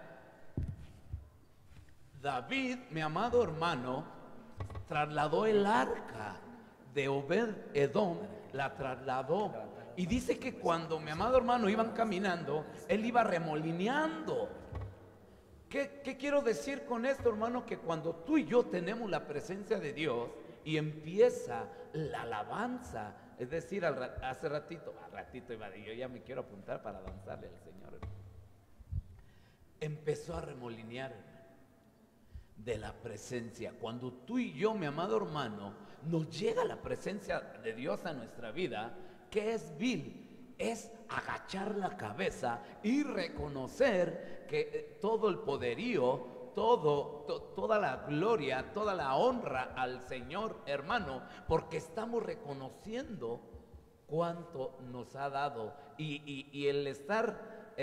David, mi amado hermano, trasladó el arca de Obed-Edom, la trasladó. Y dice que cuando, mi amado hermano, iban caminando, él iba remolineando. ¿Qué quiero decir con esto, hermano? Que cuando tú y yo tenemos la presencia de Dios y empieza la alabanza, es decir, hace ratito iba, yo ya me quiero apuntar para danzarle al Señor, hermano. Empezó a remolinear, hermano, de la presencia. Cuando tú y yo, mi amado hermano, nos llega la presencia de Dios a nuestra vida, ¿qué es vil? Es agachar la cabeza y reconocer que todo el poderío, toda la gloria, toda la honra al Señor, hermano, porque estamos reconociendo cuánto nos ha dado. Y el estar,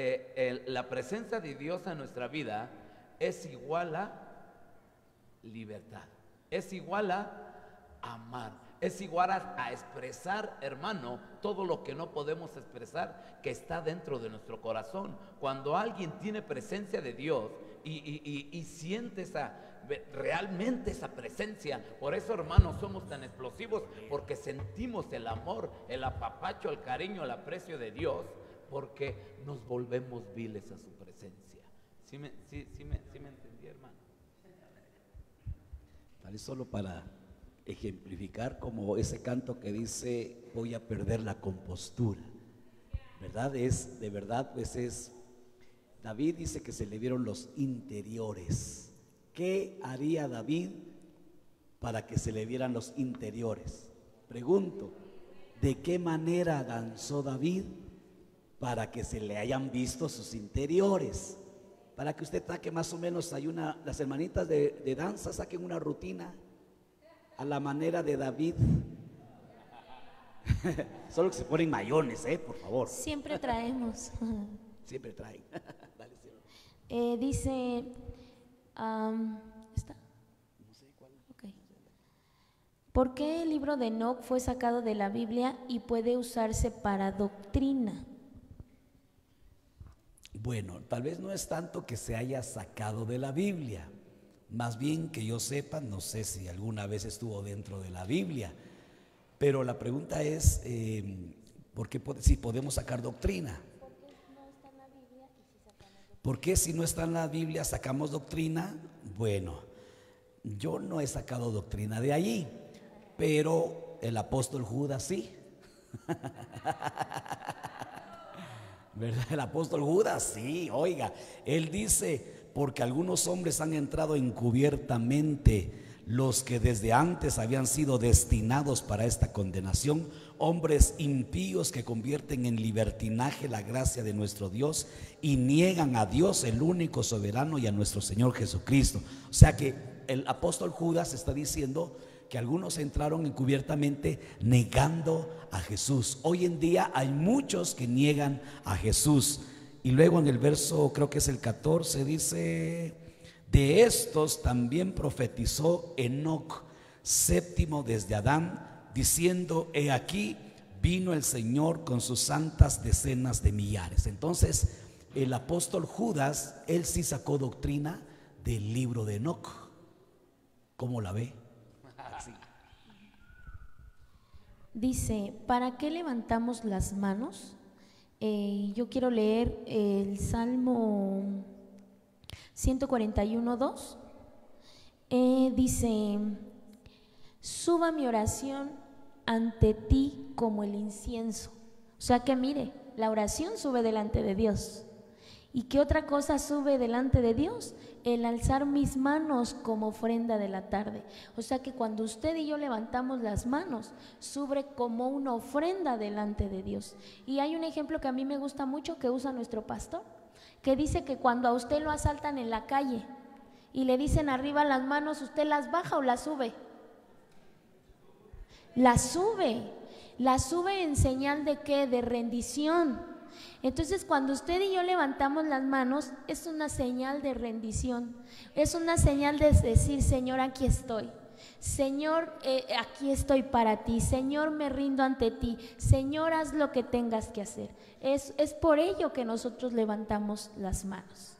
la presencia de Dios en nuestra vida es igual a libertad, es igual a amar, es igual a expresar, hermano, todo lo que no podemos expresar, que está dentro de nuestro corazón. Cuando alguien tiene presencia de Dios y siente realmente esa presencia, por eso, hermanos, somos tan explosivos, porque sentimos el amor, el apapacho, el cariño, el aprecio de Dios, porque nos volvemos viles a su presencia. ¿Sí me entendí, hermano? Vale, solo para ejemplificar, como ese canto que dice: voy a perder la compostura, ¿verdad? De verdad, pues David dice que se le vieron los interiores. ¿Qué haría David para que se le vieran los interiores? Pregunto, ¿de qué manera danzó David para que se le hayan visto sus interiores? Para que usted saque más o menos, las hermanitas de danza saquen una rutina a la manera de David. Solo que se ponen mayones, por favor. Siempre traemos. Siempre traen. Dale, Dice, ¿está? No sé cuál. Okay. ¿Por qué el libro de Enoc fue sacado de la Biblia y puede usarse para doctrina? Bueno, tal vez no es tanto que se haya sacado de la Biblia, más bien que yo sepa, no sé si alguna vez estuvo dentro de la Biblia, pero la pregunta es, ¿por qué si podemos sacar doctrina? ¿Por qué si no está en la Biblia sacamos doctrina? Bueno, yo no he sacado doctrina de allí, pero el apóstol Judas sí. ¿Verdad? El apóstol Judas, sí, oiga, él dice: porque algunos hombres han entrado encubiertamente, los que desde antes habían sido destinados para esta condenación, hombres impíos que convierten en libertinaje la gracia de nuestro Dios y niegan a Dios, el único soberano, y a nuestro Señor Jesucristo. O sea que el apóstol Judas está diciendo que algunos entraron encubiertamente negando a Jesús. Hoy en día hay muchos que niegan a Jesús. Y luego en el verso, creo que es el 14, dice: de estos también profetizó Enoc, séptimo desde Adán, diciendo: he aquí, vino el Señor con sus santas decenas de millares. Entonces el apóstol Judas, él sí sacó doctrina del libro de Enoc. ¿Cómo la ve? Dice, ¿para qué levantamos las manos? Yo quiero leer el Salmo 141:2. Dice: suba mi oración ante ti como el incienso. O sea que mire, la oración sube delante de Dios. ¿Y qué otra cosa sube delante de Dios? El alzar mis manos como ofrenda de la tarde. O sea que cuando usted y yo levantamos las manos, sube como una ofrenda delante de Dios. Y hay un ejemplo que a mí me gusta mucho que usa nuestro pastor, que dice que cuando a usted lo asaltan en la calle y le dicen arriba las manos, ¿usted las baja o las sube? Las sube en señal de ¿qué? De rendición. Entonces cuando usted y yo levantamos las manos es una señal de rendición, es una señal de decir: Señor, aquí estoy, Señor, aquí estoy para ti, Señor, me rindo ante ti, Señor, haz lo que tengas que hacer. Es por ello que nosotros levantamos las manos.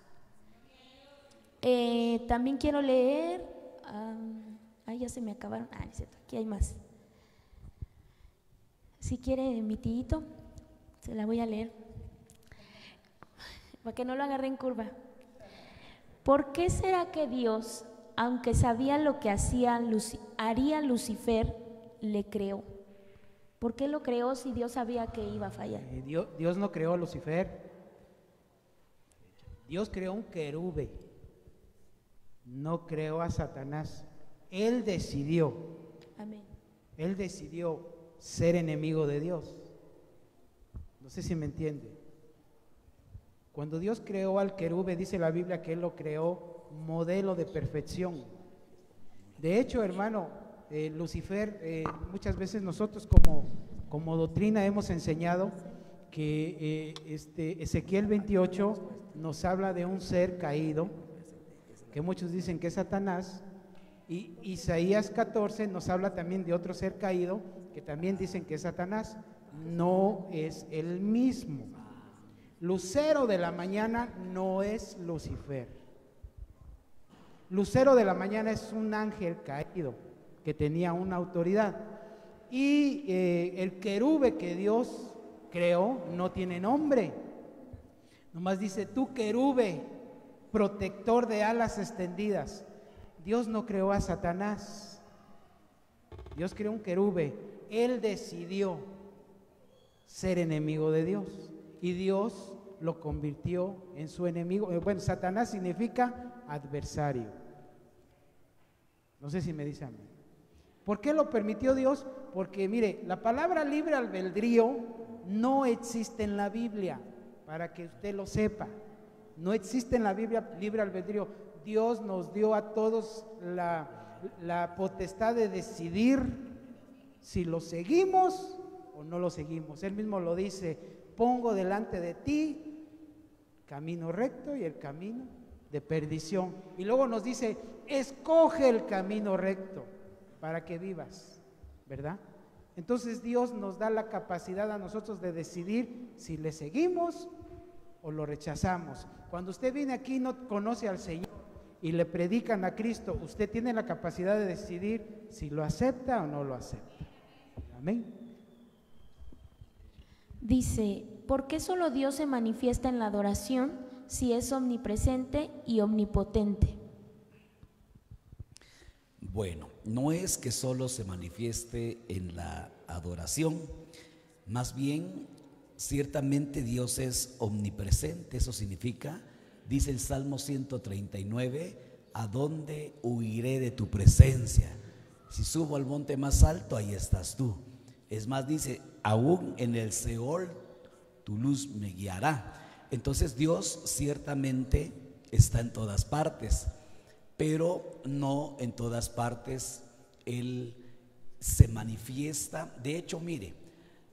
También quiero leer, ya se me acabaron, es cierto, aquí hay más. Si quiere mi tito, se la voy a leer para que no lo agarre en curva. ¿Por qué será que Dios, aunque sabía lo que haría Lucifer, le creó? ¿Por qué lo creó si Dios sabía que iba a fallar? Dios no creó a Lucifer. Dios creó un querube, no creó a Satanás. Él decidió. Amén. Él decidió ser enemigo de Dios. No sé si me entiende. Cuando Dios creó al querube, dice la Biblia que Él lo creó modelo de perfección. De hecho, hermano, Lucifer, muchas veces nosotros como doctrina hemos enseñado que Ezequiel 28 nos habla de un ser caído, que muchos dicen que es Satanás, Y Isaías 14 nos habla también de otro ser caído, que también dicen que es Satanás. No es el mismo. Lucero de la mañana no es Lucifer. Lucero de la mañana es un ángel caído que tenía una autoridad. Y el querube que Dios creó no tiene nombre. Nomás dice, tú querube, protector de alas extendidas. Dios no creó a Satanás. Dios creó un querube. Él decidió ser enemigo de Dios. Y Dios lo convirtió en su enemigo. Bueno, Satanás significa adversario. No sé si me dice a mí. ¿Por qué lo permitió Dios? Porque mire, la palabra libre albedrío no existe en la Biblia, para que usted lo sepa. No existe en la Biblia libre albedrío. Dios nos dio a todos la potestad de decidir si lo seguimos o no lo seguimos. Él mismo lo dice, pongo delante de ti camino recto y el camino de perdición. Y luego nos dice, escoge el camino recto para que vivas, ¿verdad? Entonces Dios nos da la capacidad a nosotros de decidir si le seguimos o lo rechazamos. Cuando usted viene aquí y no conoce al Señor y le predican a Cristo, usted tiene la capacidad de decidir si lo acepta o no lo acepta. Amén. Dice, ¿por qué solo Dios se manifiesta en la adoración si es omnipresente y omnipotente? Bueno, no es que solo se manifieste en la adoración, más bien, ciertamente Dios es omnipresente. Eso significa, dice el Salmo 139, ¿a dónde huiré de tu presencia? Si subo al monte más alto, ahí estás tú. Es más, dice, aún en el Seol tu luz me guiará. Entonces Dios ciertamente está en todas partes, pero no en todas partes Él se manifiesta. De hecho, mire,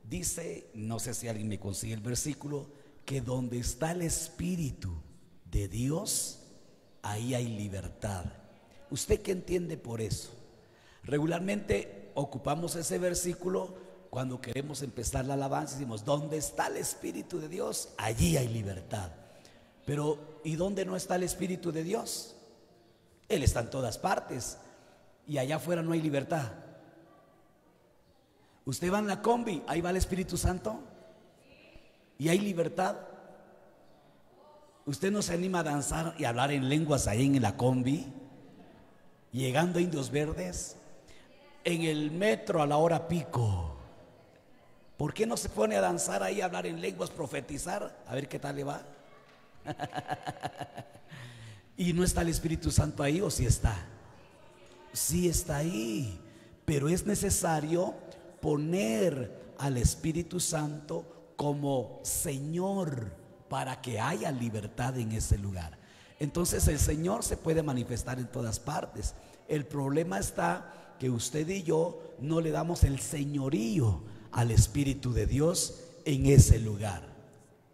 dice, no sé si alguien me consigue el versículo, que donde está el Espíritu de Dios, ahí hay libertad. ¿Usted qué entiende por eso? Regularmente ocupamos ese versículo cuando queremos empezar la alabanza, decimos, donde está el Espíritu de Dios, allí hay libertad. Pero, ¿y dónde no está el Espíritu de Dios? Él está en todas partes y allá afuera no hay libertad. Usted va en la combi, ahí va el Espíritu Santo y hay libertad. Usted no se anima a danzar y a hablar en lenguas ahí en la combi, llegando a Indios Verdes, en el metro a la hora pico. ¿Por qué no se pone a danzar ahí, a hablar en lenguas, profetizar? A ver qué tal le va. ¿Y no está el Espíritu Santo ahí o sí está? Sí está ahí, pero es necesario poner al Espíritu Santo como Señor para que haya libertad en ese lugar. Entonces el Señor se puede manifestar en todas partes. El problema está que usted y yo no le damos el señorío al Espíritu de Dios en ese lugar.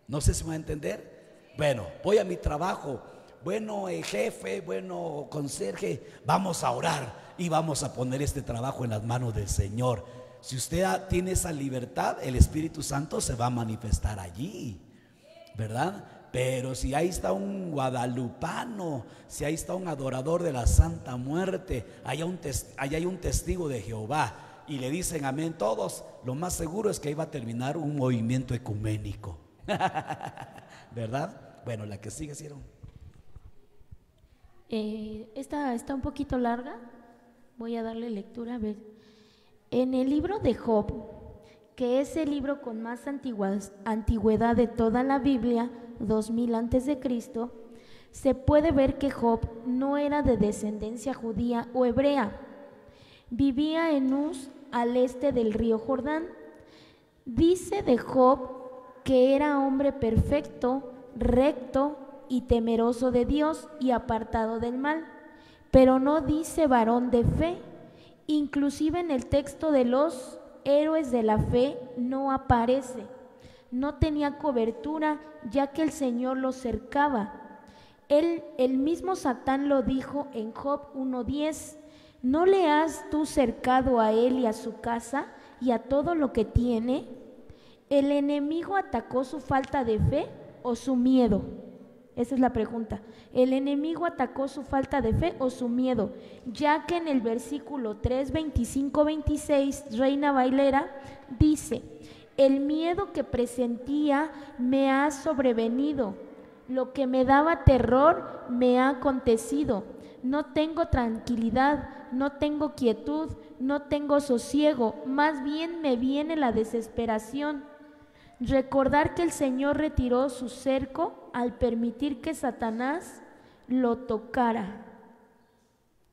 No sé si me va a entender. Bueno, voy a mi trabajo. Bueno, jefe, bueno, conserje, vamos a orar y vamos a poner este trabajo en las manos del Señor. Si usted tiene esa libertad, el Espíritu Santo se va a manifestar allí, ¿verdad? Pero si ahí está un guadalupano, si ahí está un adorador de la Santa Muerte, allá hay un testigo de Jehová y le dicen amén todos, lo más seguro es que ahí va a terminar un movimiento ecuménico. ¿Verdad? Bueno, la que sigue, ¿hicieron? Esta está un poquito larga, voy a darle lectura. A ver, en el libro de Job, que es el libro con más antigüedad de toda la Biblia, 2000 antes de Cristo, se puede ver que Job no era de descendencia judía o hebrea. Vivía en Uz, al este del río Jordán. Dice de Job que era hombre perfecto, recto y temeroso de Dios y apartado del mal, pero no dice varón de fe. Inclusive en el texto de los héroes de la fe no aparece. No tenía cobertura, ya que el Señor lo cercaba. El mismo Satán lo dijo en Job 1:10: ¿no le has tú cercado a él y a su casa y a todo lo que tiene? ¿El enemigo atacó su falta de fe o su miedo? Esa es la pregunta. ¿El enemigo atacó su falta de fe o su miedo? Ya que en el versículo 3, 25, 26, Reina Valera, dice: el miedo que presentía me ha sobrevenido, lo que me daba terror me ha acontecido. No tengo tranquilidad, no tengo quietud, no tengo sosiego, más bien me viene la desesperación. Recordar que el Señor retiró su cerco al permitir que Satanás lo tocara.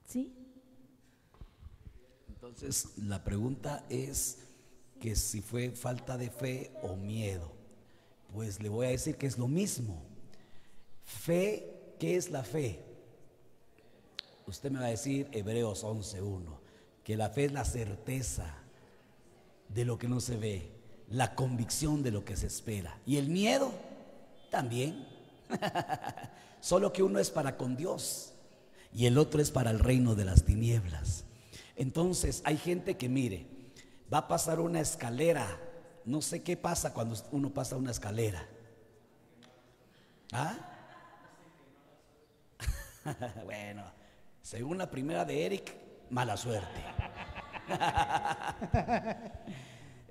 ¿Sí? Entonces, la pregunta es que si fue falta de fe o miedo. Pues le voy a decir que es lo mismo. Fe, ¿qué es la fe? Usted me va a decir Hebreos 11:1, que la fe es la certeza de lo que no se ve, la convicción de lo que se espera. Y el miedo también. Solo que uno es para con Dios y el otro es para el reino de las tinieblas. Entonces hay gente que, mire, va a pasar una escalera. No sé qué pasa cuando uno pasa una escalera. ¿Ah? Bueno, según la primera de Eric, mala suerte.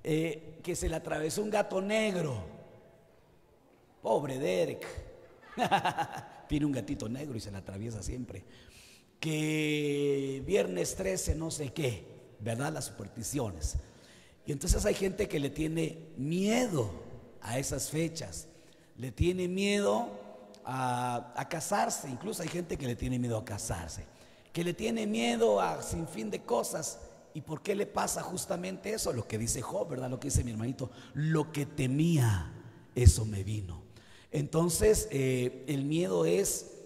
Que se le atravesó un gato negro. Pobre de Eric. Tiene un gatito negro y se le atraviesa siempre. Que viernes 13 no sé qué, ¿verdad? Las supersticiones. Y entonces hay gente que le tiene miedo a esas fechas. Le tiene miedo a casarse. Incluso hay gente que le tiene miedo a casarse, que le tiene miedo a sin fin de cosas. ¿Y por qué le pasa justamente eso? Lo que dice Job, ¿verdad? Lo que dice mi hermanito: lo que temía, eso me vino. Entonces el miedo es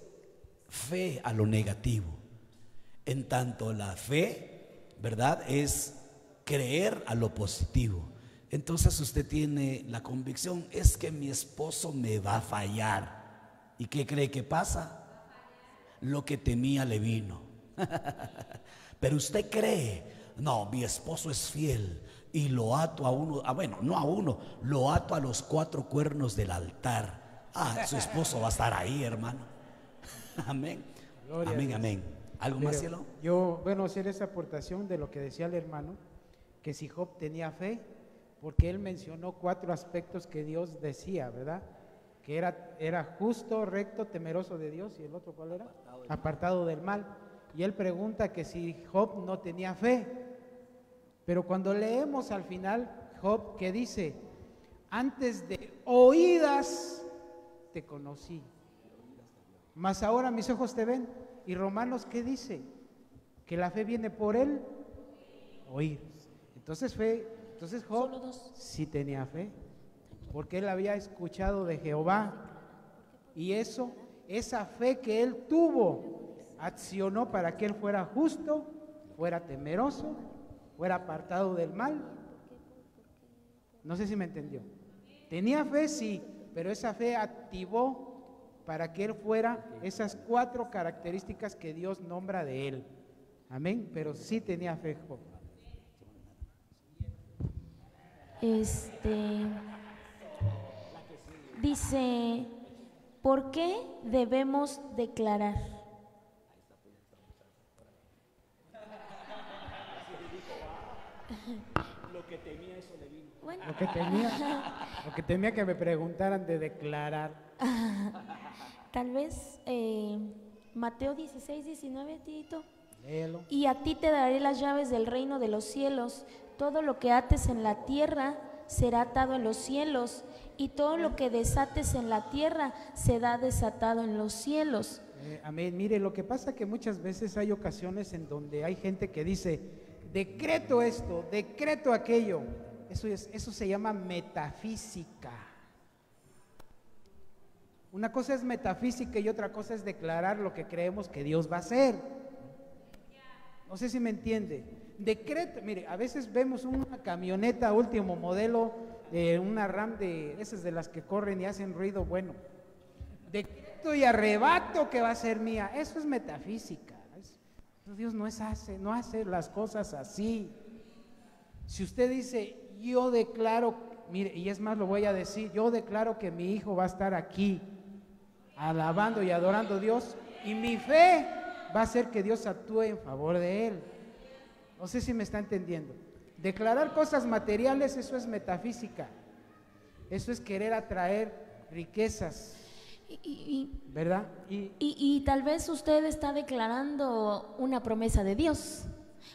fe a lo negativo. En tanto la fe, ¿verdad?, es creer a lo positivo. Entonces usted tiene la convicción: es que mi esposo me va a fallar. ¿Y qué cree que pasa? Lo que temía le vino. Pero usted cree: no, mi esposo es fiel y lo ato a uno, bueno, no a uno, lo ato a los 4 cuernos del altar. Su esposo va a estar ahí, hermano. Amén. Gloria amén, a Dios. amén. ¿Algo Mire, más, cielo? yo, hacer esa aportación de lo que decía el hermano, que si Job tenía fe, porque él mencionó 4 aspectos que Dios decía, ¿verdad? Que era justo, recto, temeroso de Dios, y el otro, ¿cuál era? Apartado del mal. Y él pregunta que si Job no tenía fe. Pero cuando leemos al final, Job, que dice: antes de oídas te conocí, mas ahora mis ojos te ven. Y Romanos, ¿qué dice? Que la fe viene por el oír. Entonces Job sí tenía fe, porque él había escuchado de Jehová, y esa fe que él tuvo accionó para que él fuera justo, fuera temeroso, fuera apartado del mal. No sé si me entendió. Tenía fe, sí, pero esa fe activó para que él fuera esas 4 características que Dios nombra de él. Amén. Pero sí tenía fe Job. Dice: ¿por qué debemos declarar? Lo que temía, eso le vino. Bueno. Lo que temía que me preguntaran de declarar. Tal vez Mateo 16, 19, Tito. Léelo. Y a ti te daré las llaves del reino de los cielos. Todo lo que ates en la tierra será atado en los cielos, y todo lo que desates en la tierra será desatado en los cielos. Amén. Mire, lo que pasa que muchas veces hay ocasiones en donde hay gente que dice: decreto esto, decreto aquello. Eso se llama metafísica. Una cosa es metafísica y otra cosa es declarar lo que creemos que Dios va a hacer. No sé si me entiende. Decreto, mire, a veces vemos una camioneta último modelo, una RAM de esas de las que corren y hacen ruido. Bueno, decreto y arrebato que va a ser mía. Eso es metafísica. Dios no hace las cosas así. Si usted dice, yo declaro, mire, y es más, lo voy a decir, yo declaro que mi hijo va a estar aquí alabando y adorando a Dios, y mi fe va a hacer que Dios actúe en favor de él. No sé si me está entendiendo. Declarar cosas materiales, eso es metafísica, eso es querer atraer riquezas, ¿verdad? Y tal vez usted está declarando una promesa de Dios,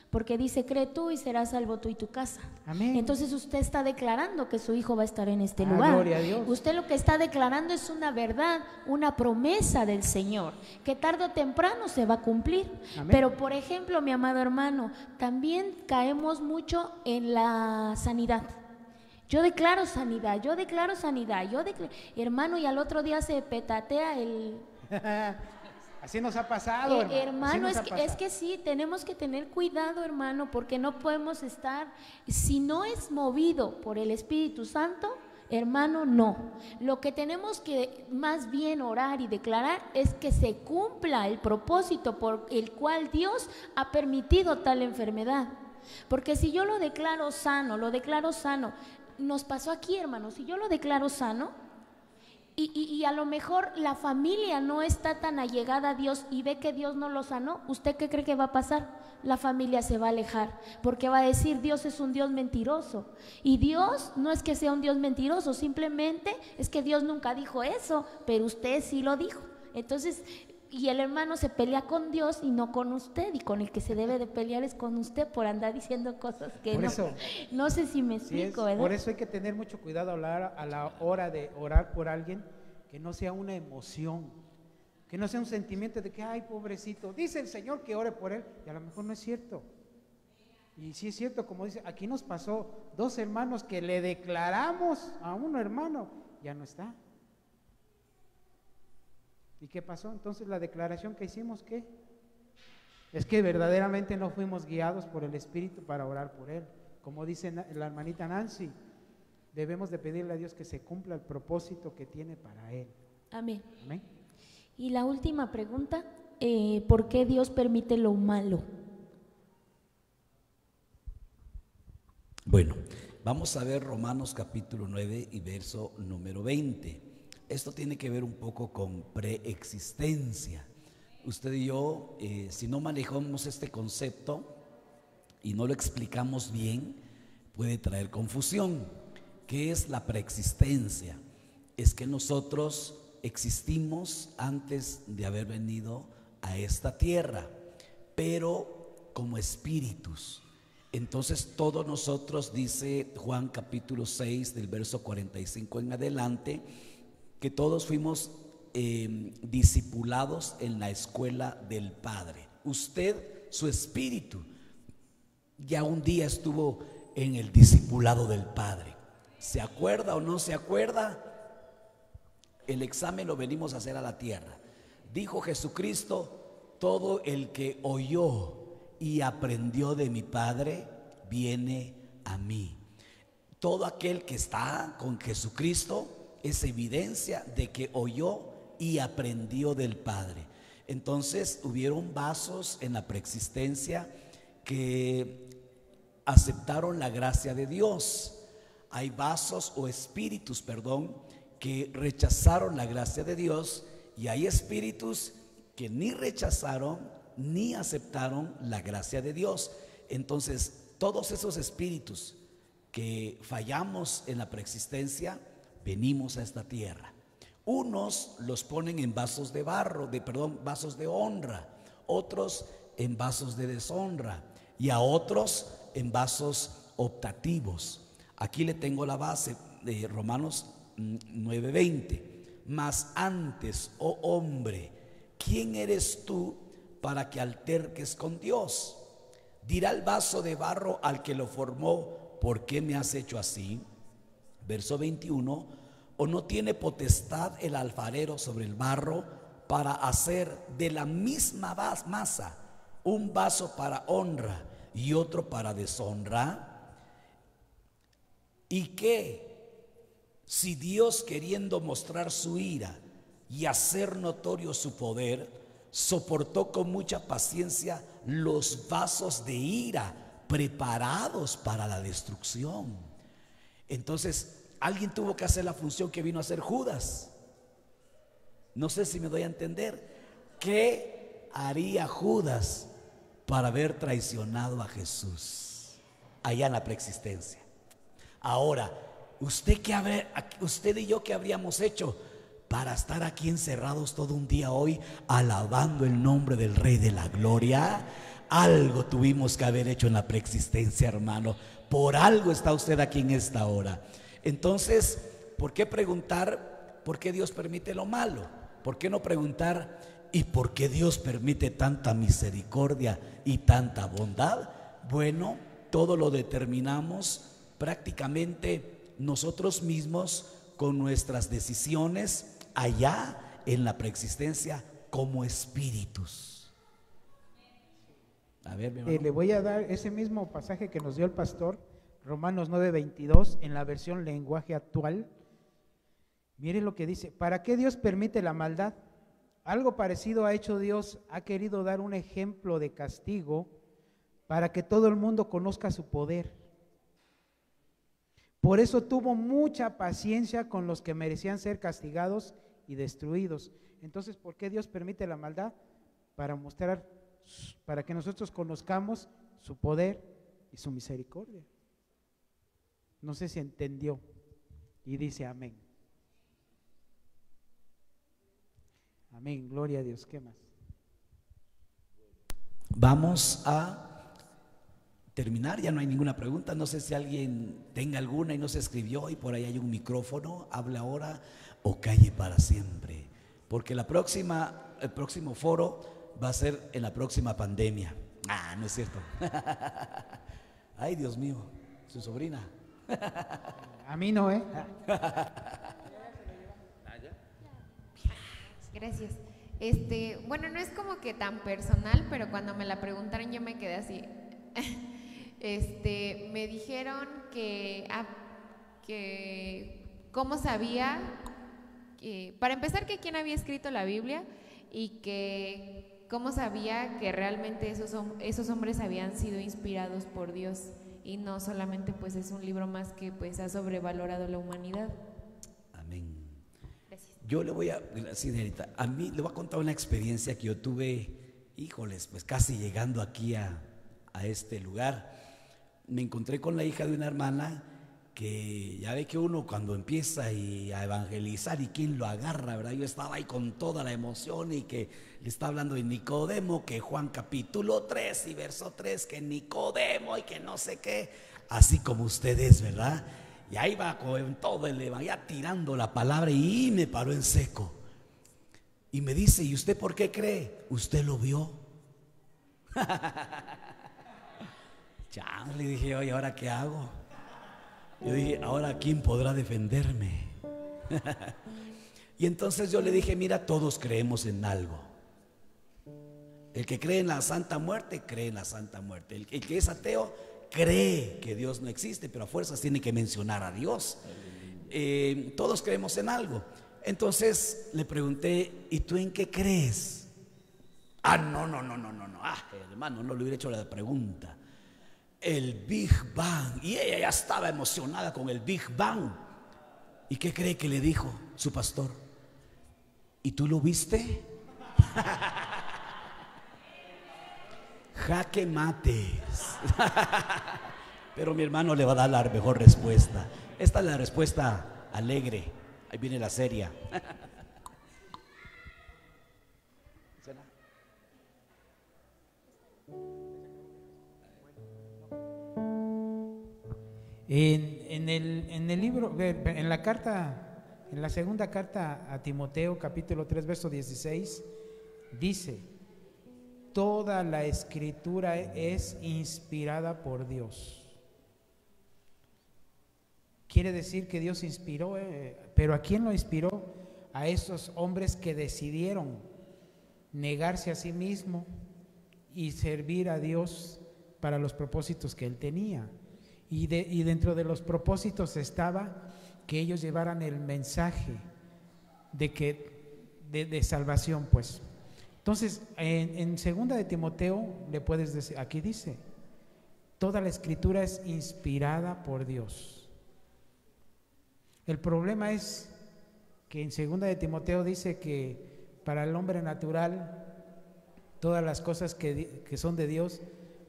porque dice, cree tú y serás salvo tú y tu casa. Amén. Entonces usted está declarando que su hijo va a estar en este lugar. Gloria a Dios. Usted lo que está declarando es una verdad, una promesa del Señor, que tarde o temprano se va a cumplir. Amén. Pero por ejemplo, mi amado hermano, también caemos mucho en la sanidad. Yo declaro sanidad, hermano, y al otro día se petatea el... Así nos ha pasado, hermano, es que sí, tenemos que tener cuidado, hermano, porque no podemos estar, si no es movido por el Espíritu Santo, hermano, no. Lo que tenemos que más bien orar y declarar es que se cumpla el propósito por el cual Dios ha permitido tal enfermedad. Porque si yo lo declaro sano, nos pasó aquí, hermano, si yo lo declaro sano, y a lo mejor la familia no está tan allegada a Dios y ve que Dios no lo sanó, ¿usted qué cree que va a pasar? La familia se va a alejar, porque va a decir, Dios es un Dios mentiroso. Y Dios no es que sea un Dios mentiroso, simplemente es que Dios nunca dijo eso, pero usted sí lo dijo. Entonces, y el hermano se pelea con Dios y no con usted, y con el que se debe de pelear es con usted por andar diciendo cosas que no sé si me explico, ¿verdad? Por eso hay que tener mucho cuidado a la hora de orar por alguien, que no sea una emoción, que no sea un sentimiento de que, ay, pobrecito, dice el Señor que ore por él, y a lo mejor no es cierto. Y sí es cierto, como dice, aquí nos pasó 2 hermanos que le declaramos a un hermano, ya no está. ¿Y qué pasó? Entonces la declaración que hicimos, ¿qué? Es que verdaderamente no fuimos guiados por el Espíritu para orar por él. Como dice la hermanita Nancy, debemos de pedirle a Dios que se cumpla el propósito que tiene para él. Amén. Amén. Y la última pregunta, ¿por qué Dios permite lo malo? Bueno, vamos a ver Romanos capítulo 9 y verso número 20. Esto tiene que ver un poco con preexistencia. Usted y yo, si no manejamos este concepto y no lo explicamos bien, puede traer confusión. ¿Qué es la preexistencia? Es que nosotros existimos antes de haber venido a esta tierra, pero como espíritus. Entonces todos nosotros, dice Juan capítulo 6 del verso 45 en adelante, que todos fuimos discipulados en la escuela del Padre. Usted, su espíritu, ya un día estuvo en el discipulado del Padre. ¿Se acuerda o no se acuerda? El examen lo venimos a hacer a la tierra. Dijo Jesucristo, todo el que oyó y aprendió de mi Padre, viene a mí. Todo aquel que está con Jesucristo es evidencia de que oyó y aprendió del Padre. Entonces hubieron vasos en la preexistencia que aceptaron la gracia de Dios. Hay vasos o espíritus, que rechazaron la gracia de Dios, y hay espíritus que ni rechazaron ni aceptaron la gracia de Dios. Entonces todos esos espíritus que fallamos en la preexistencia, venimos a esta tierra. Unos los ponen en vasos de barro, vasos de honra, otros en vasos de deshonra, y a otros en vasos optativos. Aquí le tengo la base de Romanos 9:20. Mas antes, oh hombre, ¿quién eres tú para que alterques con Dios? Dirá el vaso de barro al que lo formó, ¿por qué me has hecho así? Verso 21, ¿o no tiene potestad el alfarero sobre el barro para hacer de la misma masa un vaso para honra y otro para deshonra? ¿Y qué? Si Dios, queriendo mostrar su ira y hacer notorio su poder, soportó con mucha paciencia los vasos de ira preparados para la destrucción. Entonces, alguien tuvo que hacer la función que vino a hacer Judas. No sé si me doy a entender. ¿Qué haría Judas para haber traicionado a Jesús allá en la preexistencia? Ahora, usted y yo, ¿qué habríamos hecho para estar aquí encerrados todo un día hoy alabando el nombre del Rey de la Gloria? Algo tuvimos que haber hecho en la preexistencia, hermano. Por algo está usted aquí en esta hora. Entonces, ¿por qué preguntar por qué Dios permite lo malo? ¿Por qué no preguntar y por qué Dios permite tanta misericordia y tanta bondad? Bueno, todo lo determinamos prácticamente nosotros mismos con nuestras decisiones allá en la preexistencia como espíritus. A ver, mi hermano. Le voy a dar ese mismo pasaje que nos dio el pastor, Romanos 9:22, en la versión lenguaje actual. Mire lo que dice: ¿para qué Dios permite la maldad? Algo parecido ha hecho Dios, ha querido dar un ejemplo de castigo para que todo el mundo conozca su poder. Por eso tuvo mucha paciencia con los que merecían ser castigados y destruidos. Entonces, ¿por qué Dios permite la maldad? Para que nosotros conozcamos su poder y su misericordia. No sé si entendió y dice amén. Amén, gloria a Dios. ¿Qué más? Vamos a terminar, ya no hay ninguna pregunta. No sé si alguien tenga alguna y no se escribió y por ahí hay un micrófono. Hable ahora o calle para siempre, porque el próximo foro va a ser en la próxima pandemia. No es cierto. Ay, Dios mío, su sobrina. A mí no, ¿eh? Gracias. Bueno, no es como que tan personal, pero cuando me la preguntaron yo me quedé así. Me dijeron que cómo sabía, para empezar, que quién había escrito la Biblia y que cómo sabía que realmente esos hombres habían sido inspirados por Dios y no solamente pues es un libro más que pues ha sobrevalorado la humanidad. Amén. Gracias. Yo le voy a decir, a mí le voy a contar una experiencia que yo tuve, híjoles, pues casi llegando aquí a este lugar. Me encontré con la hija de una hermana que ya ve que uno cuando empieza a evangelizar y quién lo agarra, ¿verdad? Yo estaba ahí con toda la emoción y que le está hablando de Nicodemo, que Juan capítulo 3 y verso 3, que Nicodemo y que no sé qué, así como ustedes, ¿verdad? Y ahí va con todo el evangelio, tirando la palabra, y me paró en seco. Y me dice: ¿y usted por qué cree? ¿Usted lo vio? Ya, le dije: oye, ¿ahora qué hago? Yo dije: ¿ahora quién podrá defenderme? Y entonces yo le dije: mira, todos creemos en algo. El que cree en la Santa Muerte, cree en la Santa Muerte. El que es ateo, cree que Dios no existe, pero a fuerzas tiene que mencionar a Dios. Todos creemos en algo. Entonces le pregunté: ¿y tú en qué crees? No. Hermano, no le hubiera hecho la pregunta. El Big Bang. Y ella ya estaba emocionada con el Big Bang. ¿Y qué cree que le dijo su pastor? ¿Y tú lo viste? Jaque mates. Pero mi hermano le va a dar la mejor respuesta. Esta es la respuesta alegre. Ahí viene la seria. En el libro, en la carta, en la segunda carta a Timoteo, capítulo 3, verso 16, dice: toda la escritura es inspirada por Dios. Quiere decir que Dios inspiró, pero ¿a quién lo inspiró? A esos hombres que decidieron negarse a sí mismo y servir a Dios para los propósitos que Él tenía. Y dentro de los propósitos estaba que ellos llevaran el mensaje de salvación, pues. Entonces, en 2 de Timoteo le puedes decir, aquí dice, toda la escritura es inspirada por Dios. El problema es que en 2 de Timoteo dice que para el hombre natural todas las cosas que son de Dios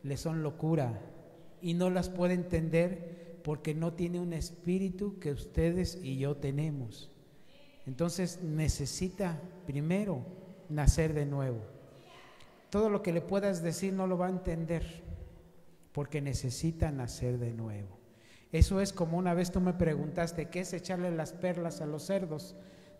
le son locura y no las puede entender porque no tiene un espíritu que ustedes y yo tenemos. Entonces necesita primero nacer de nuevo. Todo lo que le puedas decir no lo va a entender porque necesita nacer de nuevo. Eso es como una vez tú me preguntaste, ¿qué es echarle las perlas a los cerdos?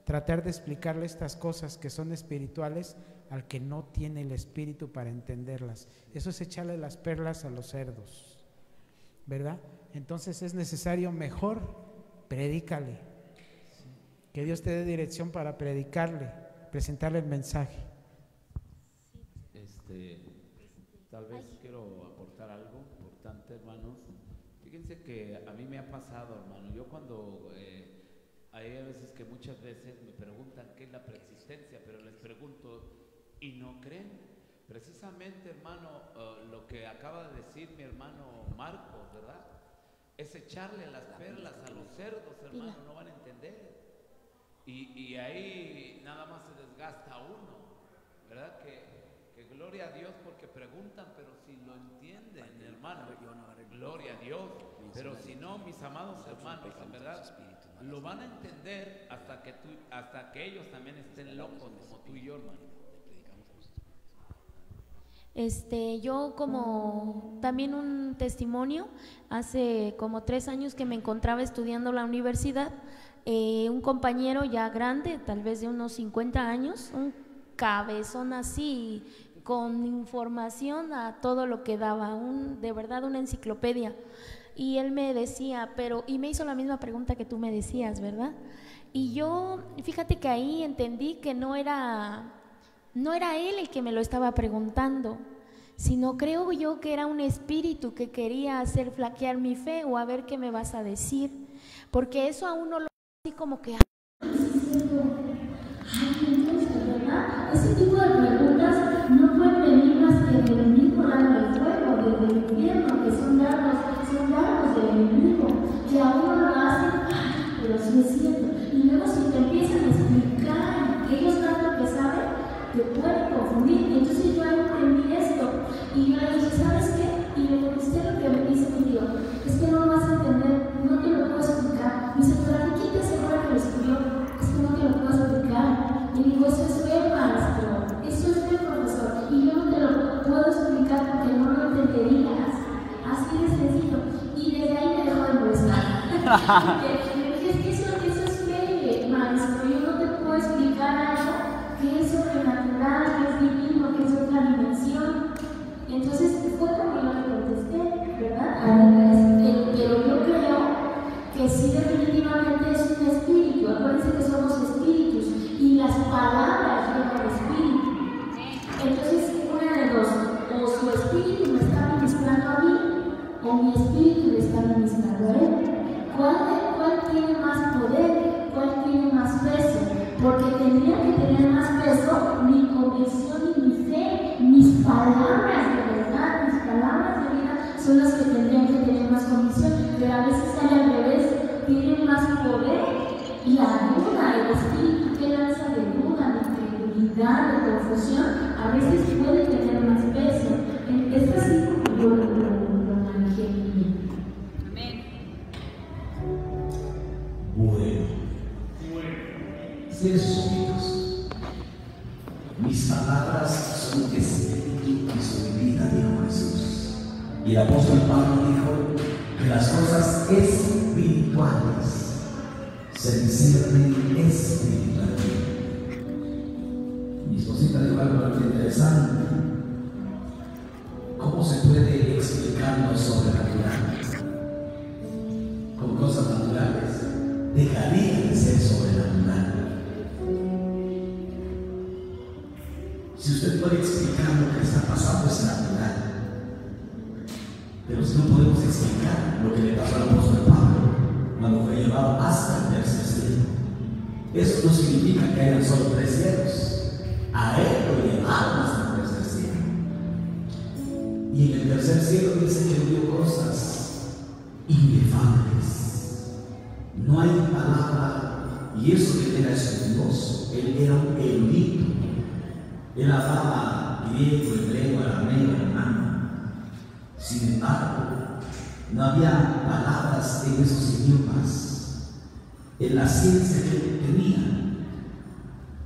Tratar de explicarle estas cosas que son espirituales al que no tiene el espíritu para entenderlas. Eso es echarle las perlas a los cerdos, ¿verdad? Entonces es necesario mejor, predícale. Que Dios te dé dirección para predicarle, presentarle el mensaje. Tal vez quiero aportar algo importante, hermanos. Fíjense que a mí me ha pasado, hermano, yo cuando hay a veces que muchas veces me preguntan qué es la preexistencia, pero les pregunto y no creen. Precisamente, hermano, lo que acaba de decir mi hermano Marcos, ¿verdad? Es echarle las perlas a los cerdos, hermano, no van a entender. Y ahí nada más se desgasta uno, ¿verdad? Que gloria a Dios porque preguntan, pero si lo entienden, hermano, gloria a Dios. Pero si no, mis amados hermanos, en verdad, lo van a entender hasta que ellos también estén locos como tú y yo, hermano. Yo como también un testimonio, hace como 3 años que me encontraba estudiando en la universidad, un compañero ya grande, tal vez de unos 50 años, un cabezón así, con información a todo lo que daba, de verdad una enciclopedia. Y él me decía, y me hizo la misma pregunta que tú me decías, ¿verdad? Y yo, fíjate que ahí entendí que no era él el que me lo estaba preguntando, sino creo yo que era un espíritu que quería hacer flaquear mi fe o a ver qué me vas a decir, porque eso a uno lo así como que... Ese tipo de preguntas no pueden venir más que del mismo lado del fuego, del infierno, que son dardos del enemigo, que a uno lo hacen, pero sí es cierto. Y luego si te empiezan a explicar, ellos tanto que saben, te pueden confundir. Entonces yo aprendí esto, y yo le dije, ¿sabes qué? Y le contesté lo que me dice mi tío, es que no lo vas a entender, no te lo puedo explicar. Me dice, ¿pero quién te asegura que lo escribió? Es que no te lo puedo explicar. Y digo, eso es bien, maestro, eso es bien, profesor, y yo no te lo puedo explicar porque no lo entenderías, así de sencillo. Y desde ahí me dejó de molestar. Es que eso es fe, maestro, yo no te puedo explicar algo que es sobrenatural, que es divino, que es otra dimensión. Entonces fue como yo le contesté, ¿verdad? Pero yo creo que sí, definitivamente es un espíritu. Acuérdense que somos espíritus y las palabras llevan espíritu. Entonces, una de dos, o su espíritu me está ministrando a mí, o mi espíritu le está ministrando a él. ¿Cuál tiene más poder? ¿Cuál tiene más peso? Porque tendría que tener más peso mi convicción y mi fe, mis palabras de verdad, mis palabras de vida son las que tendrían que tener más convicción, pero a veces hay al revés, tienen más poder y la duda, el espíritu que lanza de duda, de incredulidad, de confusión, a veces puede tener más peso. Es así como yo lo manejé. Amén. Bueno, seres súbditos, mis palabras son espíritu y son vida, dijo Jesús. Y el apóstol Pablo dijo que las cosas espirituales se disciernen espiritualmente. Mi esposita dijo algo muy interesante. ¿Cómo se puede explicar lo sobrenatural? Con cosas naturales dejaría de ser sobrenatural. Si usted puede explicar lo que está pasando es natural, pero si no podemos explicar lo que le pasó al apóstol Pablo cuando fue llevado hasta el tercer cielo, eso no significa que hayan solo 3 cielos. A él lo llevaron almas del tercer cielo. Y en el tercer cielo dice que vio cosas inefables. No hay palabra, y eso que él era estudioso, él era un erudito. Él hablaba griego, hebreo, arameo, hermano. Sin embargo, no había palabras en esos idiomas. En la ciencia que él tenía,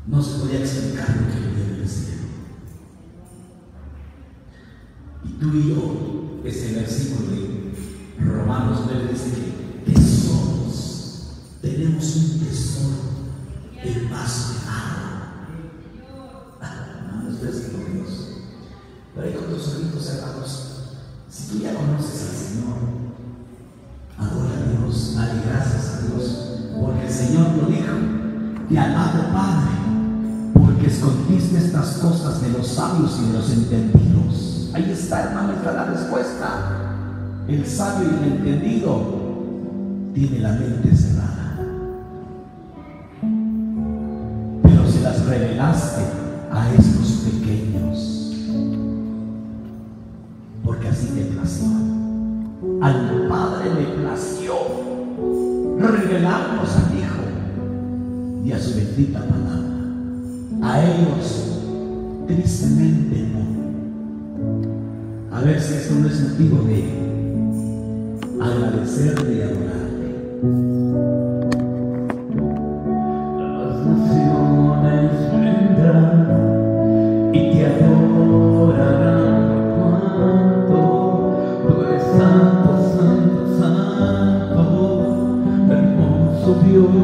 no se podía explicar lo que venía del cielo. Y tú y yo, ese versículo de Romanos 9 dice que tesoros, tenemos un tesoro en vaso de barro. Hermanos, gracias por Dios. Pero ahí con tus ojitos cerrados, si tú ya conoces al Señor, adora a Dios, dale gracias a Dios, porque el Señor lo dijo: te alabo, Padre, porque escondiste estas cosas de los sabios y de los entendidos. Ahí está, hermano, está la respuesta. El sabio y el entendido tiene la mente cerrada, pero se las revelaste a estos pequeños, porque así te plació. Al Padre le plació revelarnos al Hijo y a su bendita palabra. A ellos, tristemente, no. A ver si esto no es motivo de agradecerle y adorarle. Las naciones vendrán y te adorarán cuando tú eres santo, santo, santo, hermoso Dios,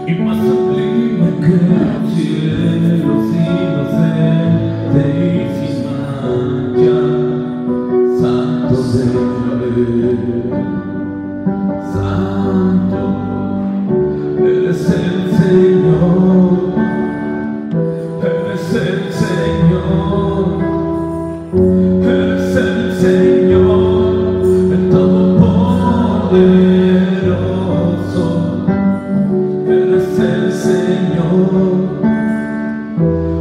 y más sublime que los cielos inocentes y sin mancha. Santo de Santo, eres el Señor, eres el Señor, eres el Señor, el Todopoderoso, eres el Señor,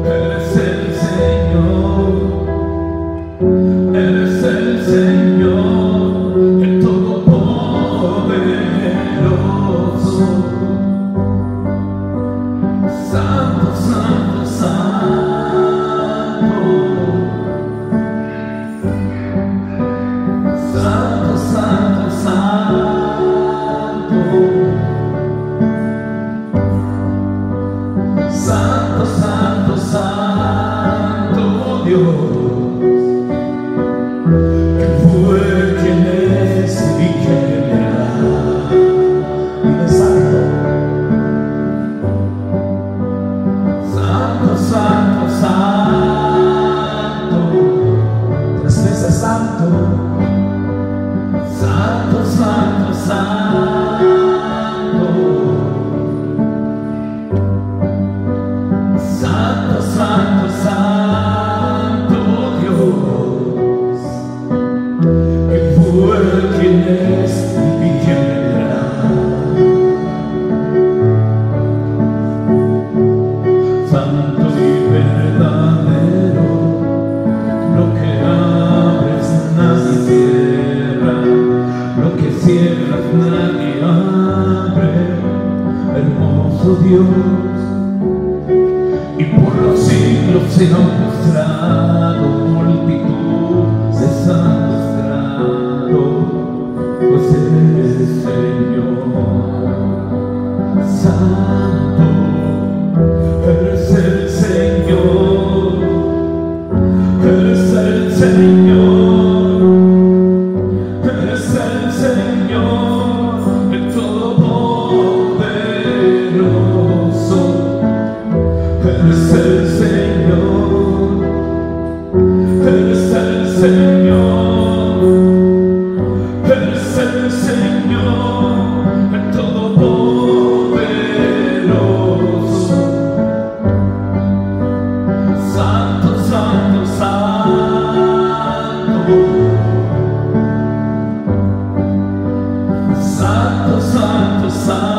eres el Señor, eres el Señor, el Todopoderoso. Santo, santo, santo. Santo, santo, santo. Santo, santo, santo Dios. ¿Quién es y quién vendrá? Dile santo. Santo, santo, santo. Tres veces santo. Santo, santo, santo. Santo, santo, santo Dios. ¿Quién es y quién vendrá? Santo y verdadero, lo que abres nadie cierra, lo que cierras nadie abre, hermoso Dios. Y por los siglos se han mostrado multitud de santos, pues eres Señor. Santo, eres el Señor, eres el Señor, eres el Señor, el Todopoderoso, eres el Señor, eres el Señor, eres el Señor, el Todopoderoso. Santo, santo, santo. Santo, santo, santo.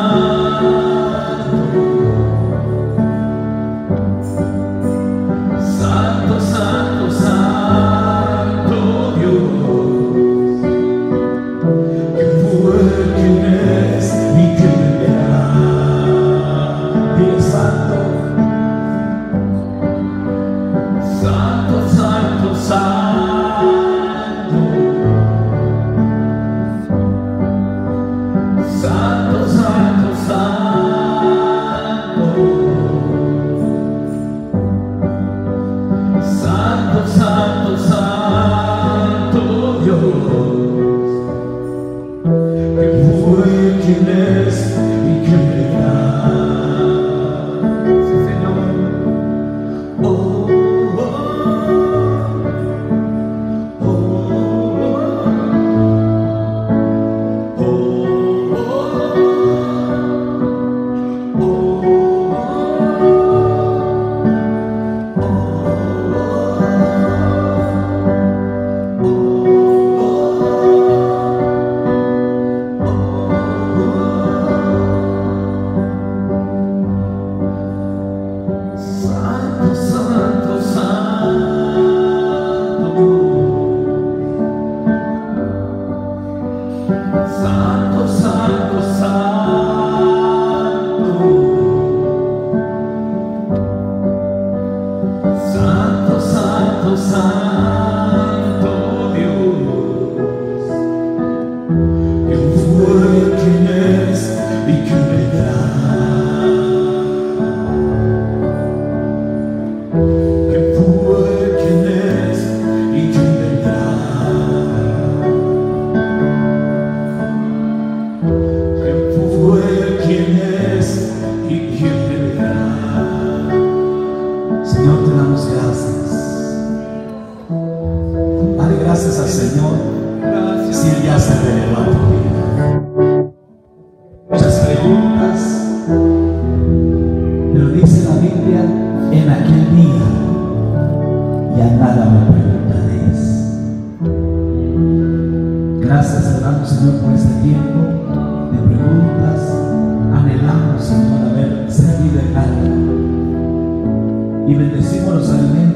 Santo Dios, ¿quién fue, quién es y quién vendrá? ¿Quién fue, quién es y quién vendrá? ¿Quién fue, quién es y quién vendrá? Señor, te damos gracias. Dale gracias al Señor si Él ya se reveló a tu vida. Muchas preguntas, pero dice la Biblia: en aquel día ya nada me preguntaréis. Gracias te damos, Señor, por este tiempo de preguntas. Anhelamos, Señor, haber servido en algo y bendecimos los alimentos